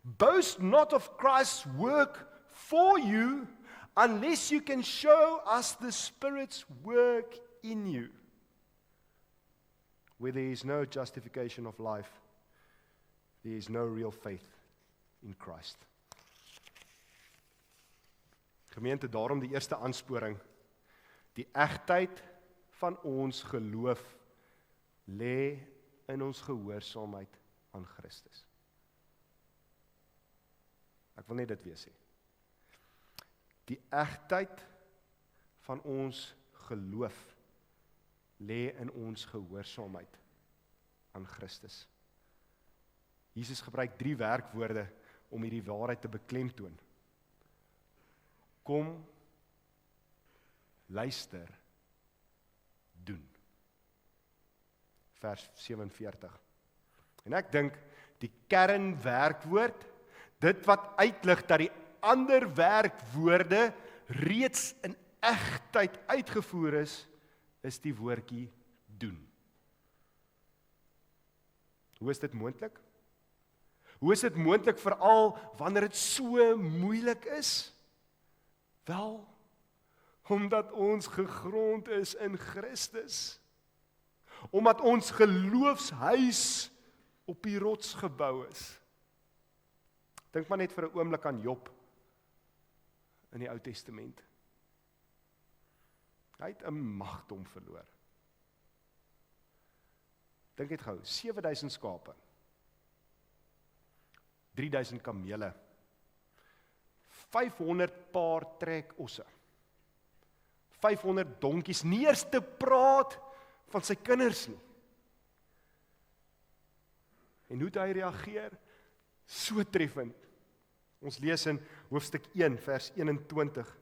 Boast not of Christ's work for you unless you can show us the Spirit's work in you, where there is no justification of life, there is no real faith in Christ. Gemeente, daarom die eerste aansporing, die egtheid van ons geloof lê in ons gehoorsaamheid aan Christus. Ek wil net dit weer sê. Die egtheid van ons geloof lê in ons gehoorsaamheid aan Christus. Jesus gebruik 3 werkwoorde om hierdie waarheid te beklemtoon. Kom, luister, doen. Vers 47. En ek dink die kernwerkwoord, dit wat uitlig dat die ander werkwoorde reeds in egtheid uitgevoer is die woordjie doen. Hoe is dit moontlik? Hoe is dit moontlik veral wanneer dit so moeilik is? Wel, omdat ons gegrond is in Christus. Omdat ons geloofshuis op die rots gebou is. Dink maar net vir 'n oomblik aan Job in die Ou Testament. Hy het 'n magdom verloor. Dink net gou, 7000 skape. 3000 kamele. 500 paar trekosse. 500 donkies, nie eers te praat van sy kinders nie. En hoe het hy reageer? So treffend. Ons lees in hoofstuk 1 vers 21.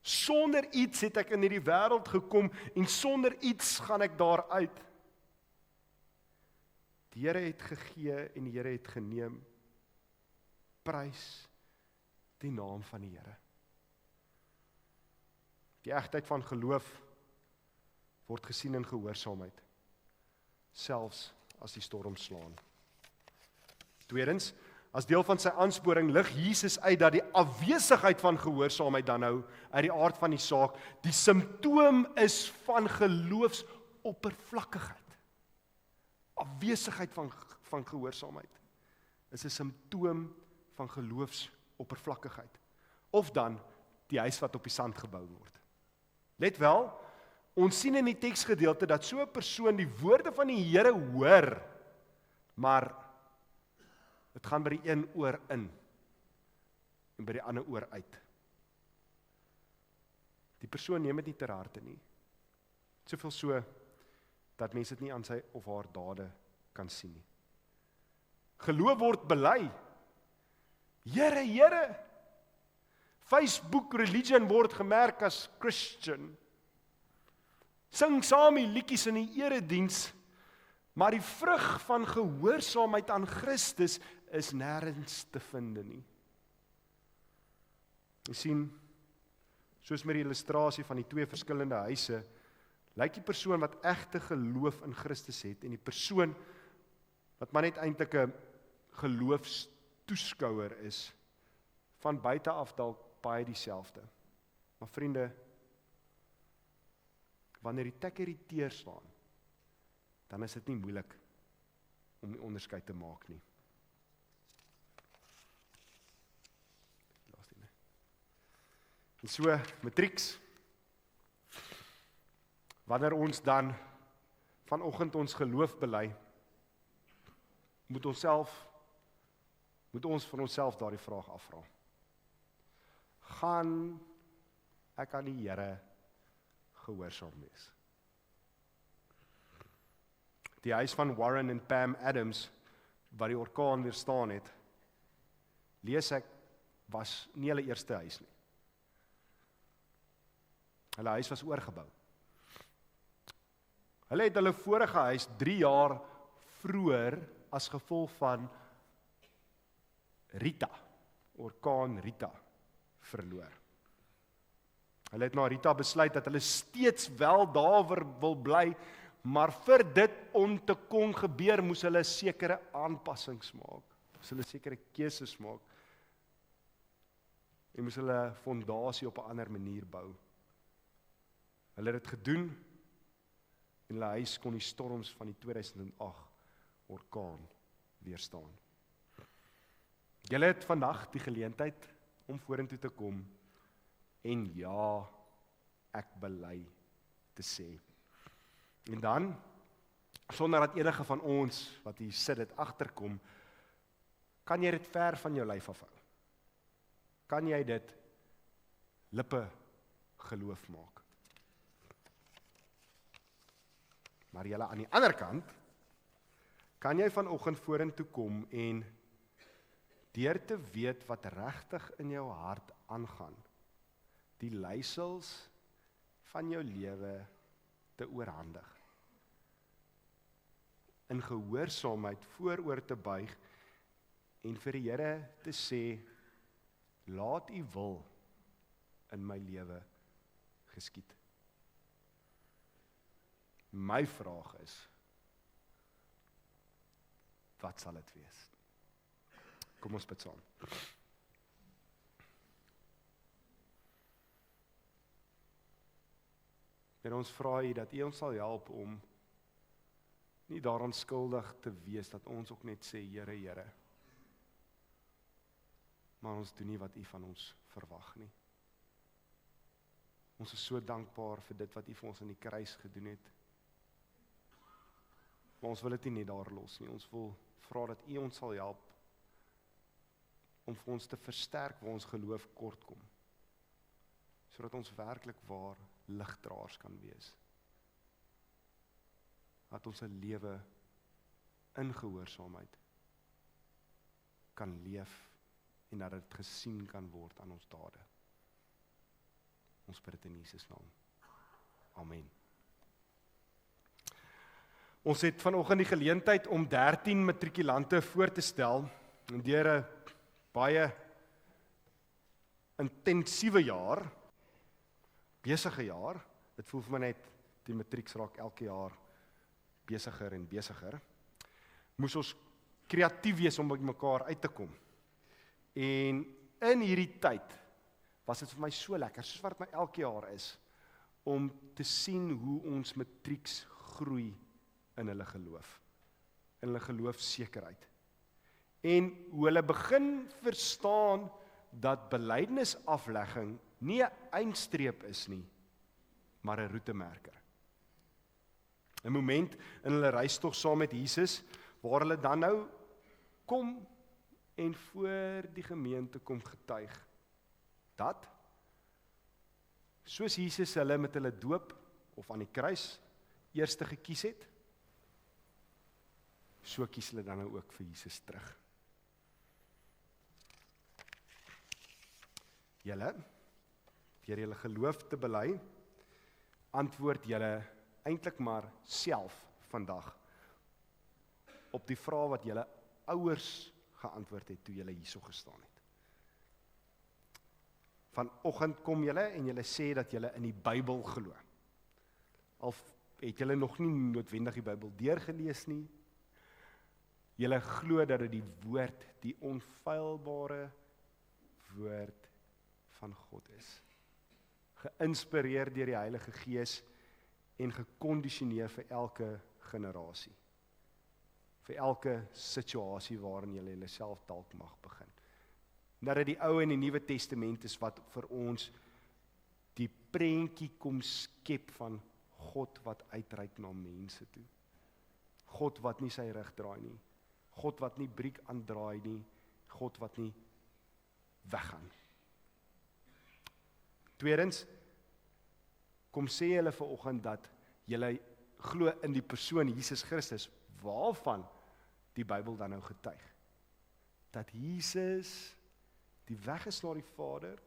Sonder iets het ek in hierdie wêreld gekom en sonder iets gaan ek daaruit. Die Here het gegee en die Here het geneem. Prys die naam van die Here. Die egtheid van geloof word gesien in gehoorsaamheid, selfs as die storm slaan. Tweedens, as deel van sy aansporing lig Jesus uit dat die afwesigheid van gehoorsaamheid dan nou uit die aard van die saak die simptoom is van geloofsoppervlakkigheid. Afwesigheid van gehoorsaamheid is 'n simptoom van geloofsoppervlakkigheid. Of dan die huis wat op die sand gebou word. Let wel, ons sien in die teksgedeelte dat so 'n persoon die woorde van die Here hoor, maar dit gaan by die een oor in en by die ander oor uit. Die persoon neem dit nie ter harte nie. Soveel so dat mense dit nie aan sy of haar dade kan sien nie. Geloof word bely. Here, Here. Facebook religion word gemerk as Christian. Sing saam die liedjies in die erediens, maar die vrug van gehoorsaamheid aan Christus is nêrens te vind nie. Jy sien, soos met die illustrasie van die 2 verskillende huise, lyk die persoon wat egte geloof in Christus het en die persoon wat maar net eintlik 'n geloofstoeskouer is, van buite af dalk baie dieselfde. Maar vriende, wanneer die tekker teerslaan, dan is dit nie moeilik om die onderskeid te maak nie. En so, matrieks, wanneer ons dan vanoggend ons geloof bely, moet ons vir onsself daardie vraag afvra. Gaan ek aan die Here gehoorsaam wees? Die huis van Warren en Pam Adams, wat die orkaan weerstaan het, lees ek, was nie hulle eerste huis nie. Hulle huis was oorgebou. Hulle het hulle vorige huis 3 jaar vroeër as gevolg van Rita, orkaan Rita, verloor. Hulle het na Rita besluit dat hulle steeds wel daar wil bly, maar vir dit om te kon gebeur, moes hulle sekere aanpassings maak, moes hulle sekere keuses maak. en moes hulle fondasie op 'n ander manier bou. Hulle het dit gedoen en hulle huis kon die storms van die 2008 orkaan weerstaan. Julle het vandag die geleentheid om vorentoe te kom en ja, ek bely te sê. En dan, sonder dat enige van ons wat hier sit dit agterkom, kan jy dit ver van jou lyf afhou. Kan jy dit lippe geloof maak. Maar julle aan die ander kant, kan jy vanoggend vorentoe kom en deur te weet wat regtig in jou hart aangaan, die leiersels van jou lewe te oorhandig. In gehoorsaamheid vooroor te buig en vir die Here te sê, laat U wil in my lewe geskied. My vraag is, wat sal dit wees? Kom ons bid saam. En ons vra U dat U ons sal help om nie daaraan skuldig te wees dat ons ook net sê, Here, Here. Maar ons doen nie wat U van ons verwag nie. Ons is so dankbaar vir dit wat U vir ons aan die kruis gedoen het. Maar ons wil dit nie net daar los nie. Ons wil vra dat U ons sal help om vir ons te versterk waar ons geloof kort kom. Sodat ons werklik waar ligdraers kan wees. Dat ons 'n lewe in gehoorsaamheid kan leef en dat dit gesien kan word aan ons dade. Ons bid dit in Jesus naam. Amen. Ons het vanoggend die geleentheid om 13 matrikulante voor te stel en deur 'n baie intensiewe jaar, besige jaar. Dit voel vir my net die matrieks raak elke jaar besiger en besiger. Moes ons kreatief wees om by mekaar uit te kom. En in hierdie tyd was dit vir my so lekker, soos wat my elke jaar is, om te sien hoe ons matrieks groei in hulle geloof, in hulle geloofsekerheid. En hoe hulle begin verstaan dat belydenisaflegging nie 'n eindstreep is nie, maar 'n roetemerker. 'n Moment in hulle reistog saam met Jesus, waar hulle dan nou kom en voor die gemeente kom getuig, dat, soos Jesus hulle met hulle doop, of aan die kruis, eerste gekies het, so kies hulle dan nou ook vir Jesus terug. Julle, deur julle geloof te bely, antwoord julle eintlik maar self vandag op die vraag wat julle ouers geantwoord het toe julle hierso gestaan het. Vanoggend kom julle en julle sê dat julle in die Bybel glo. Al het julle nog nie noodwendig die Bybel deurgelees nie. Julle glo dat dit die woord, die onfeilbare woord van God is. Geïnspireer deur die Heilige Gees en gekondisioneer vir elke generasie. Vir elke situasie waarin jy jouself dalk mag begin. Dat dit die Ou en die Nuwe Testament is wat vir ons die prentjie kom skep van God wat uitreik na mense toe. God wat nie sy rug draai nie. God wat nie briek aandraai nie. God wat nie weggaan. Tweedens, kom sê hulle vanoggend dat julle glo in die persoon Jesus Christus, waarvan die Bybel dan nou getuig. Dat Jesus die weg is na die Vader,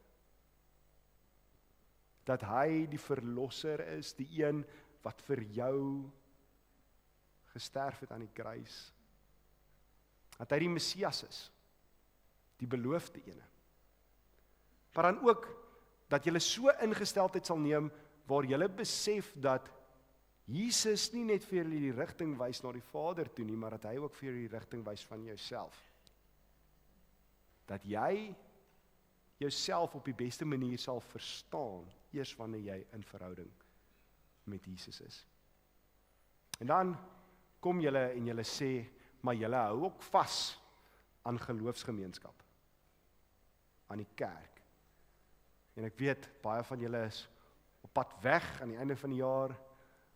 dat hy die verlosser is, die een wat vir jou gesterf het aan die kruis, dat hy die Messias is, die beloofde ene. Maar dan ook, dat julle so ingesteldheid sal neem, waar julle besef dat Jesus nie net vir julle die rigting wys na die Vader toe nie, maar dat hy ook vir julle die rigting wys van jouself. Dat jy jouself op die beste manier sal verstaan, eers wanneer jy in verhouding met Jesus is. En dan kom julle en julle sê, maar julle hou ook vas aan geloofsgemeenskap, aan die kerk. En ek weet, baie van julle is op pad weg aan die einde van die jaar.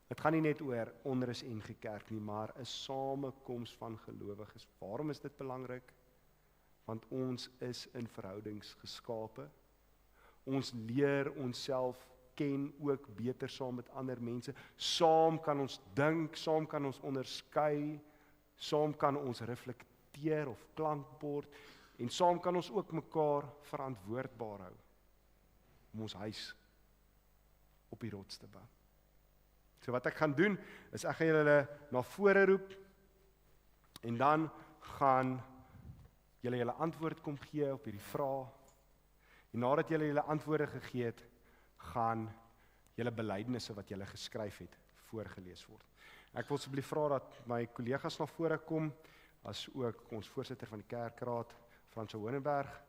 Dit gaan nie net oor onrus en gekerk nie, maar 'n samekoms van gelowiges. Waarom is dit belangrik? Want ons is in verhoudings geskape. Ons leer onsself ken ook beter saam met ander mense. Saam kan ons dink, saam kan ons onderskei, saam kan ons reflekteer of klankbord, en saam kan ons ook mekaar verantwoordbaar hou om ons huis op die rots te bou. So wat ek gaan doen, is ek gaan julle na vore roep, en dan gaan julle antwoord kom gee op hierdie vraag, en nadat julle antwoorde gegee het, gaan julle belydenisse wat julle geskryf het, voorgelees word. Ek wil asseblief vra dat my kollegas na vore kom, as ook ons voorsitter van die kerkraad, Frans Hoenenberg,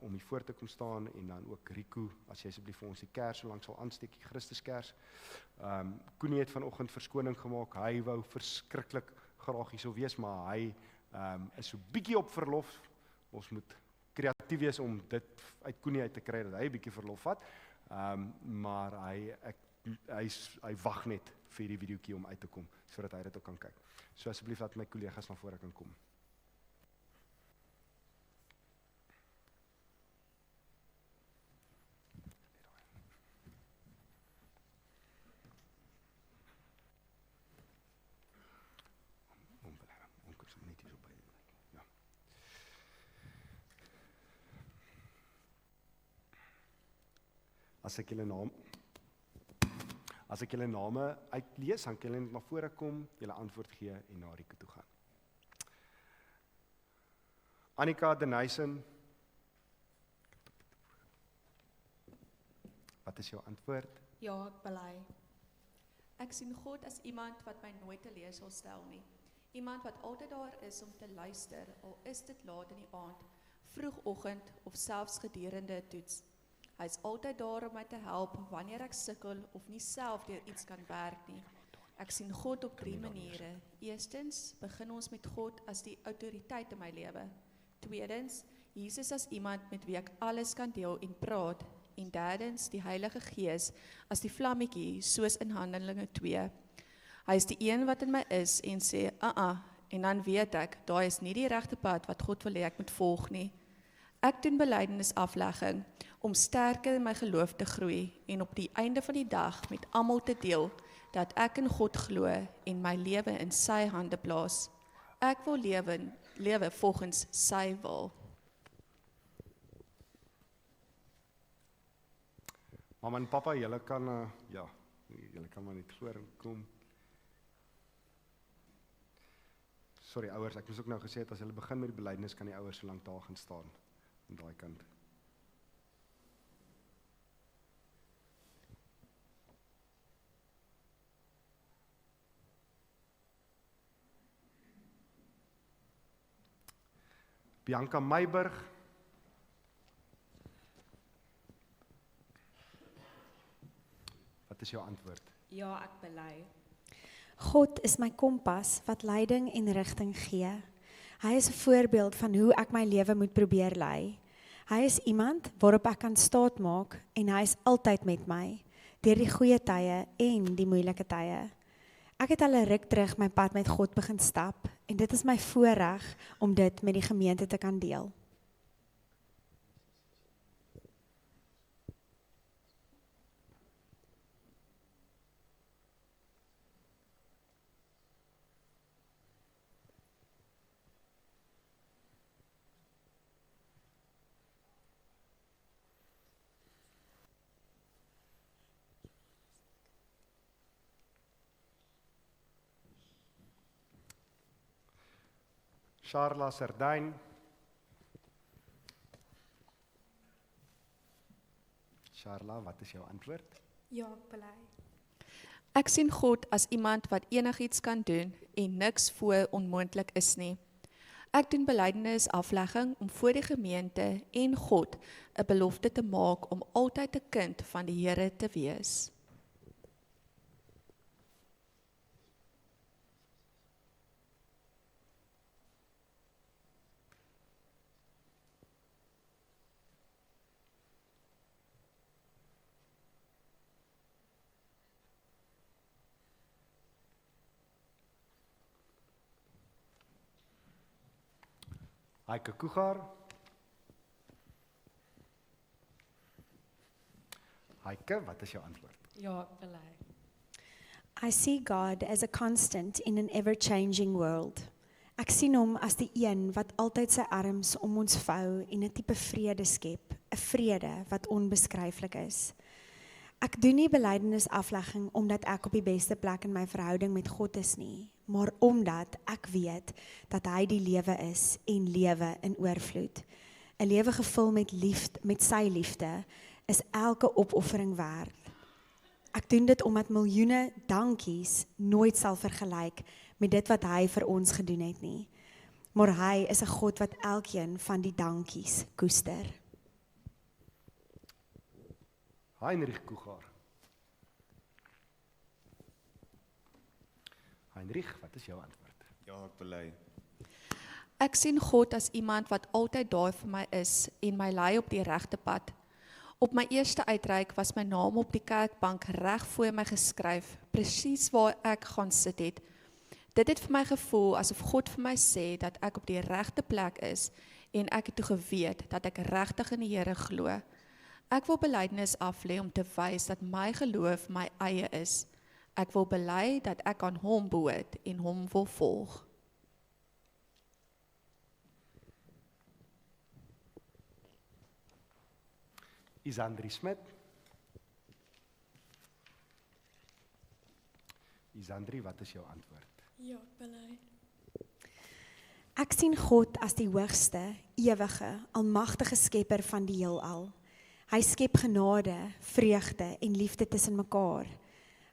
om hier voor te kom staan, en dan ook Rico, as jy asseblief vir ons die kers so lank sal aansteek, die Christuskers. Koenie het vanoggend verskoning gemaak, hy wou verskriklik graag hier sou wees, maar hy is so bietjie op verlof. Ons moet kreatief wees om dit uit Koenie uit te kry, dat hy 'n bietjie verlof vat, maar hy wag net vir die videoetjie om uit te kom, sodat hy dit ook kan kyk. So asseblief laat my kollegas na vore kan kom. As ek julle name uitlees, dan kan julle na vore kom, julle antwoord gee en na Rico toe gaan. Annika Denison, wat is jou antwoord? Ja, ek bely. Ek sien God as iemand wat my nooit teleur sal stel nie. Iemand wat altyd daar is om te luister, al is dit laat in die aand, vroegoggend of selfs gedurende 'n toets. Hy is altyd daar om my te help wanneer ek sukkel of nie self deur iets kan werk nie. Ek sien God op 3 maniere. Eerstens, begin ons met God as die autoriteit in my lewe. Tweedens, Jesus as iemand met wie ek alles kan deel en praat. En derdens, die Heilige Gees as die vlammetjie, soos in Handelinge 2. Hy is die een wat in my is en sê, en dan weet ek, daai is nie die regte pad wat God wil hê ek moet volg nie. Ek doen belydenisaflegging om sterker in my geloof te groei en op die einde van die dag met almal te deel dat ek in God glo en my lewe in sy hande plaas. Ek wil lewe volgens sy wil. Mamma en pappa, julle kan maar net voor kom. Sorry ouers, ek moes ook nou gesê het, as hulle begin met die belydenis, kan die ouers so lank daar gaan staan, aan daai kant. Bianca Meiburg. Wat is jou antwoord? Ja, ek bely. God is my kompas wat leiding en rigting gee. Hy is 'n voorbeeld van hoe ek my lewe moet probeer lei. Hy is iemand waarop ek kan staatmaak en hy is altyd met my, deur die goeie tye en die moeilike tye. Ek het al 'n ruk terug my pad met God begin stap en dit is my voorreg om dit met die gemeente te kan deel. Charla Sardijn. Charla, wat is jou antwoord? Ja, ek bely. Ek sien God as iemand wat enigiets kan doen en niks voor onmoontlik is nie. Ek doen belydenis aflegging om voor die gemeente en God 'n belofte te maak om altyd 'n kind van die Here te wees. Heike Kugar. Heike, wat is jou antwoord? Ja, ek bely. I see God as a constant in an ever-changing world. Ek sien hom as die een wat altyd sy arms om ons vou en 'n tipe vrede skep, 'n vrede wat onbeskryflik is. Ek doen nie belydenis aflegging omdat ek op die beste plek in my verhouding met God is nie, maar omdat ek weet dat hy die lewe is en lewe in oorvloed. 'n Lewe gevul met sy liefde is elke opoffering werd. Ek doen dit omdat miljoene dankies nooit sal vergelyk met dit wat hy vir ons gedoen het nie. Maar hy is 'n God wat elkeen van die dankies koester. Heinrich Kugar. Heinrich, wat is jou antwoord? Ja, ek bely. Ek sien God as iemand wat altyd daar vir my is en my lei op die regte pad. Op my eerste uitreik was my naam op die kerkbank reg voor my geskryf, presies waar ek gaan sit het. Dit het vir my gevoel asof God vir my sê dat ek op die regte plek is en ek het toe geweet dat ek regtig in die Here glo. Ek wil belydenis aflê om te wys dat my geloof my eie is. Ek wil bely dat ek aan hom behoort en hom wil volg. Isandri Smit. Isandri, wat is jou antwoord? Ja, ek bely. Ek sien God as die hoogste, ewige, almagtige skepper van die heelal. Hy skep genade, vreugde en liefde tussen mekaar.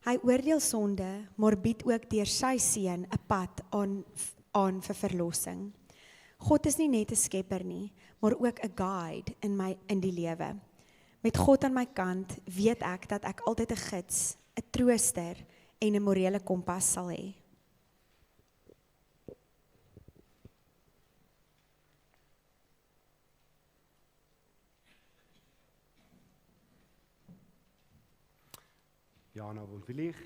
Hy oordeel sonde, maar bied ook deur sy seun 'n pad aan vir verlossing. God is nie net 'n skepper nie, maar ook 'n guide in die lewe. Met God aan my kant weet ek dat ek altyd 'n gids, 'n trooster en 'n morele kompas sal hê. Jana Wolfvlieg.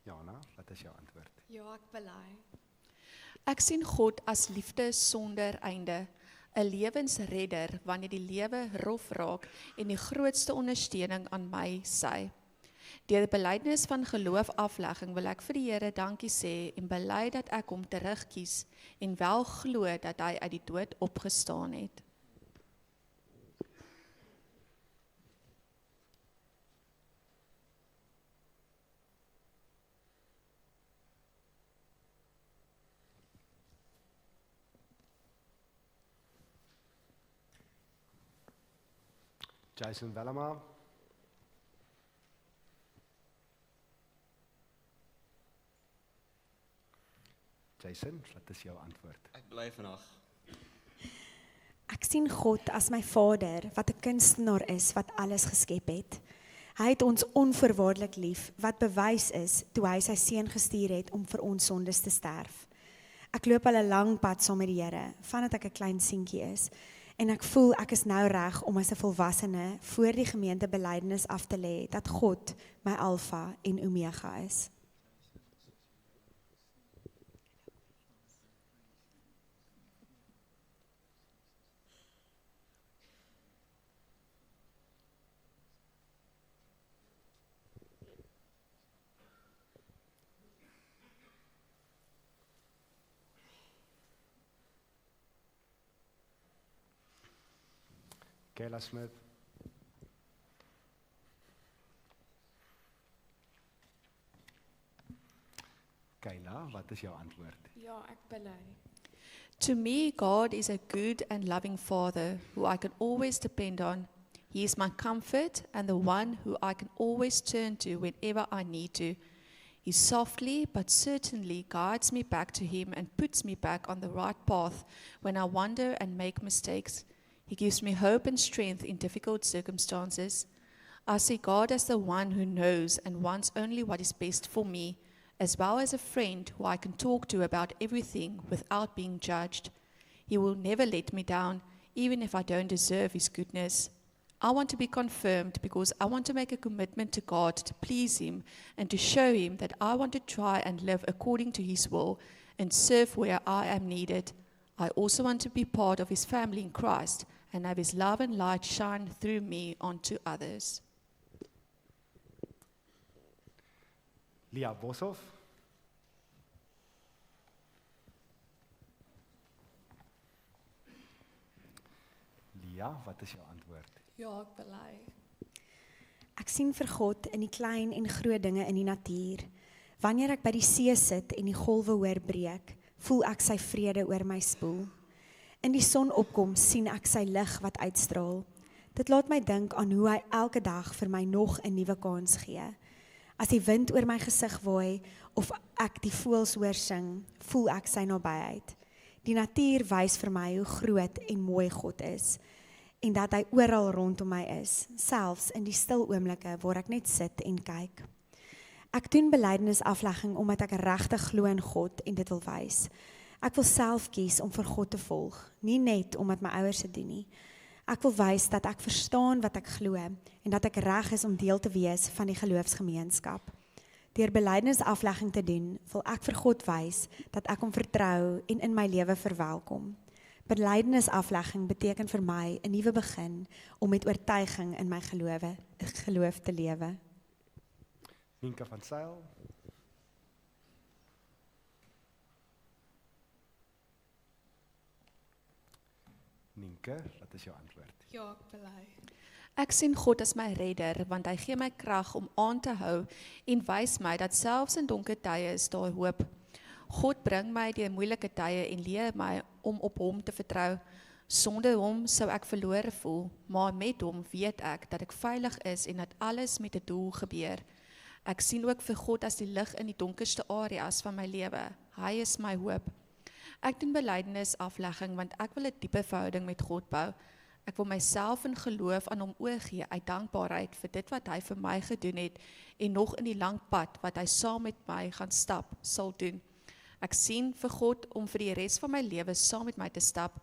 Jana, wat is jou antwoord? Ja, ek bely. Ek sien God as liefde sonder einde, 'n lewensredder wanneer die lewe rof raak en die grootste ondersteuning aan my sy. Deur die belydenis van geloof aflegging wil ek vir die Here dankie sê en bely dat ek hom terugkies en wel glo dat hy uit die dood opgestaan het. Jason Velleman. Jason, wat is jou antwoord? Ek bly vandag. Ek sien God as my Vader wat 'n kunstenaar is wat alles geskep het. Hy het ons onvoorwaardelik lief wat bewys is toe hy sy seun gestuur het om vir ons sondes te sterf. Ek loop al 'n lang pad saam met die Here, vandat ek 'n klein seentjie is. En ek voel ek is nou reg om as 'n volwassene voor die gemeente belydenis af te lê dat God my Alfa en Omega is. Kayla Smith. Kayla, wat is jou antwoord? Ja, ek bely. To me, God is a good and loving Father who I can always depend on. He is my comfort and the one who I can always turn to whenever I need to. He softly but certainly guides me back to Him and puts me back on the right path when I wander and make mistakes. He gives me hope and strength in difficult circumstances. I see God as the one who knows and wants only what is best for me, as well as a friend who I can talk to about everything without being judged. He will never let me down, even if I don't deserve His goodness. I want to be confirmed because I want to make a commitment to God to please Him and to show Him that I want to try and live according to His will and serve where I am needed. I also want to be part of His family in Christ and have His love and light shine through me onto others. Lia Boshoff. Lia, wat is jou antwoord? Ja, ek bely. Ek sien vir God in die klein en groot dinge in die natuur. Wanneer ek by die see sit en die golwe hoor breek, voel ek sy vrede oor my spoel. In die sonopkoms sien ek sy lig wat uitstraal. Dit laat my dink aan hoe hy elke dag vir my nog 'n nuwe kans gee. As die wind oor my gesig waai of ek die voëls hoor sing, voel ek sy nabyheid. Die natuur wys vir my hoe groot en mooi God is en dat hy oral rondom my is, selfs in die stil oomblikke waar ek net sit en kyk. Ek doen belydenisaflegging omdat ek regtig glo in God en dit wil wys. Ek wil self kies om vir God te volg, nie net omdat my ouers dit doen nie. Ek wil wys dat ek verstaan wat ek glo en dat ek reg is om deel te wees van die geloofsgemeenskap. Deur belydenisaflegging te doen, wil ek vir God wys dat ek hom vertrou en in my lewe verwelkom. Belydenisaflegging beteken vir my 'n nuwe begin om met oortuiging in my geloof te lewe. Nienke van Sail. Nienke, wat is jou antwoord? Ja, ek bely. Ek sien God as my redder, want hy gee my krag om aan te hou en wys my dat selfs in donker tye is daar hoop. God bring my deur moeilike tye en leer my om op hom te vertrou. Sonder hom sou ek verlore voel, maar met hom weet ek dat ek veilig is en dat alles met 'n doel gebeur. Ek sien ook vir God as die lig in die donkerste areas van my lewe. Hy is my hoop. Ek doen belydenisaflegging want ek wil 'n diepe verhouding met God bou. Ek wil myself in geloof aan hom oorgee uit dankbaarheid vir dit wat hy vir my gedoen het en nog in die lang pad wat hy saam met my gaan stap, sal doen. Ek sien vir God om vir die res van my lewe saam met my te stap.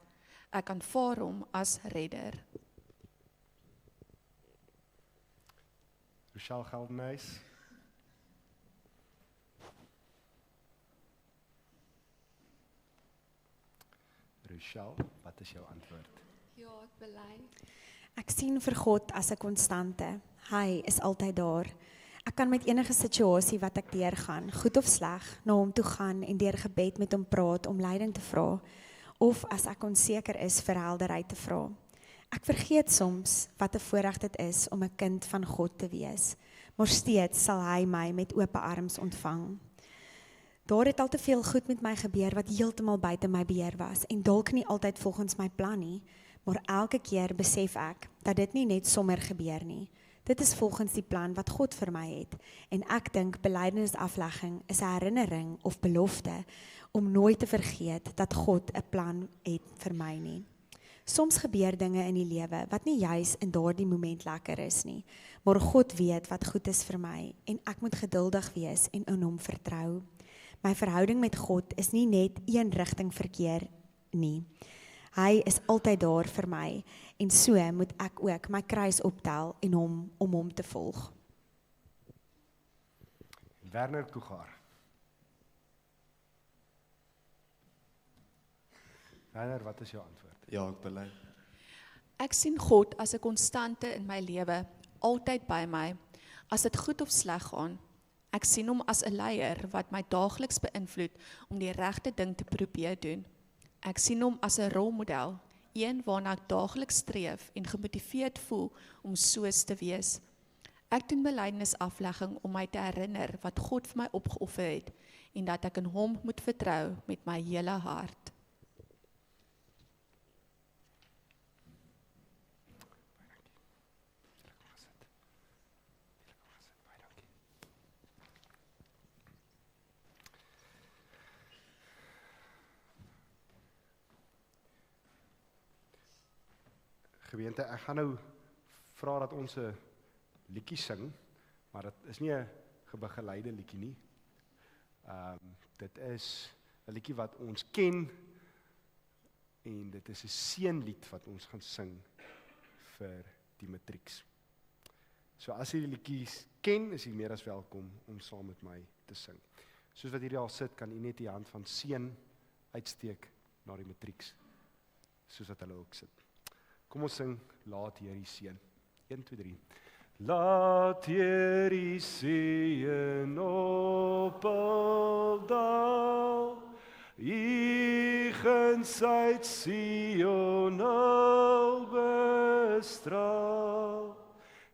Ek aanvaar hom as redder. Rochelle Geldenhuys. Rochelle, wat is jou antwoord? Ja, ek bely. Ek sien vir God as 'n konstante. Hy is altyd daar. Ek kan met enige situasie wat ek deurgaan, goed of sleg, na hom toe gaan en deur gebed met hom praat om leiding te vra, of as ek onseker is vir helderheid te vra. Ek vergeet soms wat 'n voorreg dit is om 'n kind van God te wees, maar steeds sal hy my met oop arms ontvang. Daar het al te veel goed met my gebeur wat heeltemal buite my beheer was en dalk nie altyd volgens my plan nie, maar elke keer besef ek dat dit nie net sommer gebeur nie. Dit is volgens die plan wat God vir my het en ek dink belydenisaflegging is 'n herinnering of belofte om nooit te vergeet dat God 'n plan het vir my nie. Soms gebeur dinge in die lewe wat nie juis in daardie moment lekker is nie, maar God weet wat goed is vir my en ek moet geduldig wees en in hom vertrou. My verhouding met God is nie net een rigting verkeer nie. Hy is altyd daar vir my en so moet ek ook my kruis optel en om hom te volg. Werner Kugar. Werner, wat is jou antwoord? Ja, ek bely. Ek sien God as 'n konstante in my lewe, altyd by my, as dit goed of sleg gaan. Ek sien hom as 'n leier wat my daagliks beïnvloed om die regte ding te probeer doen. Ek sien hom as 'n rolmodel, een waarna ek daagliks streef en gemotiveerd voel om soos te wees. Ek doen belydenisaflegging om my te herinner wat God vir my opgeoffer het en dat ek in hom moet vertrou met my hele hart. Gemeente, ek gaan nou vra dat ons 'n liedjie sing, maar dit is nie 'n gebegeleide liedjie nie. Dit is 'n liedjie wat ons ken, en dit is 'n seënlied wat ons gaan sing vir die matrieks. So as jy die liedjies ken, is jy meer as welkom om saam met my te sing. Soos wat hierdie al sit, kan jy net die hand van seën uitsteek na die matrieks, soos wat hulle ook sit. Kom ons sing, laat Here U seën. 1, 2, 3. Laat Here U seën op daal, U guns uit Sion al bestraal,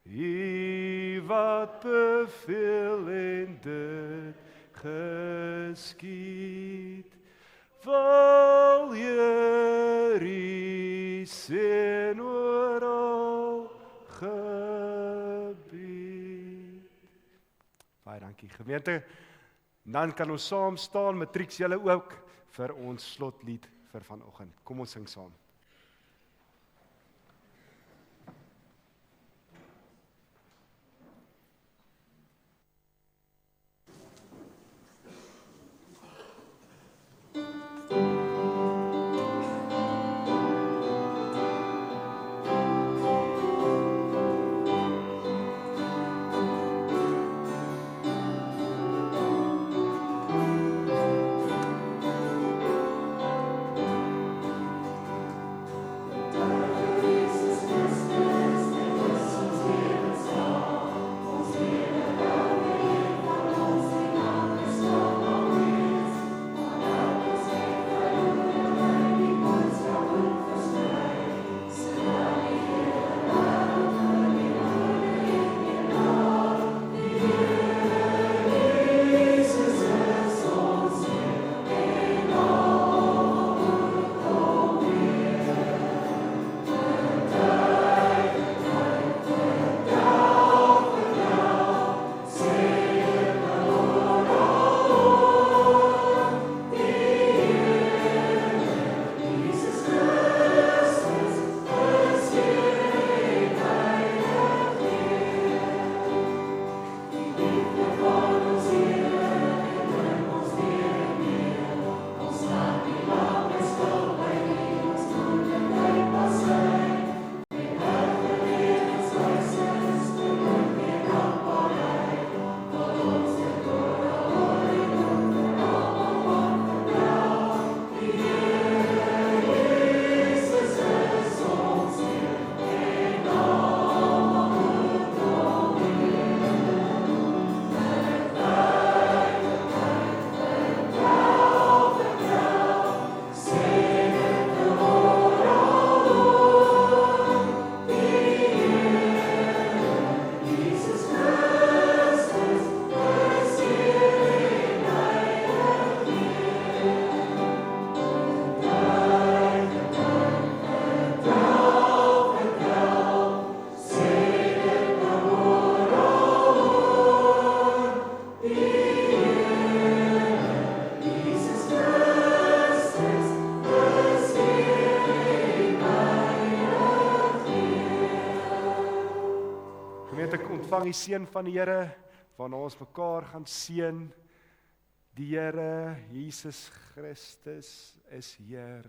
U wat beveel en dit geskied, val Here U seën oral gebied. Baie dankie, gemeente. Dan kan ons saam staan, matrieks julle ook, vir ons slotlied vir vanoggend. Kom ons sing saam. Ontvang die seën van die Here, waarna ons mekaar gaan seën. Die Here Jesus Christus is Heer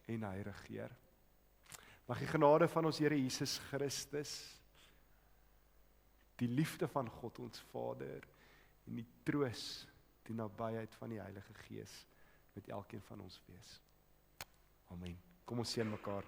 en hy regeer. Mag die genade van ons Here Jesus Christus, die liefde van God ons Vader en die troos, die nabyheid van die Heilige Gees met elkeen van ons wees. Amen. Kom ons seën mekaar.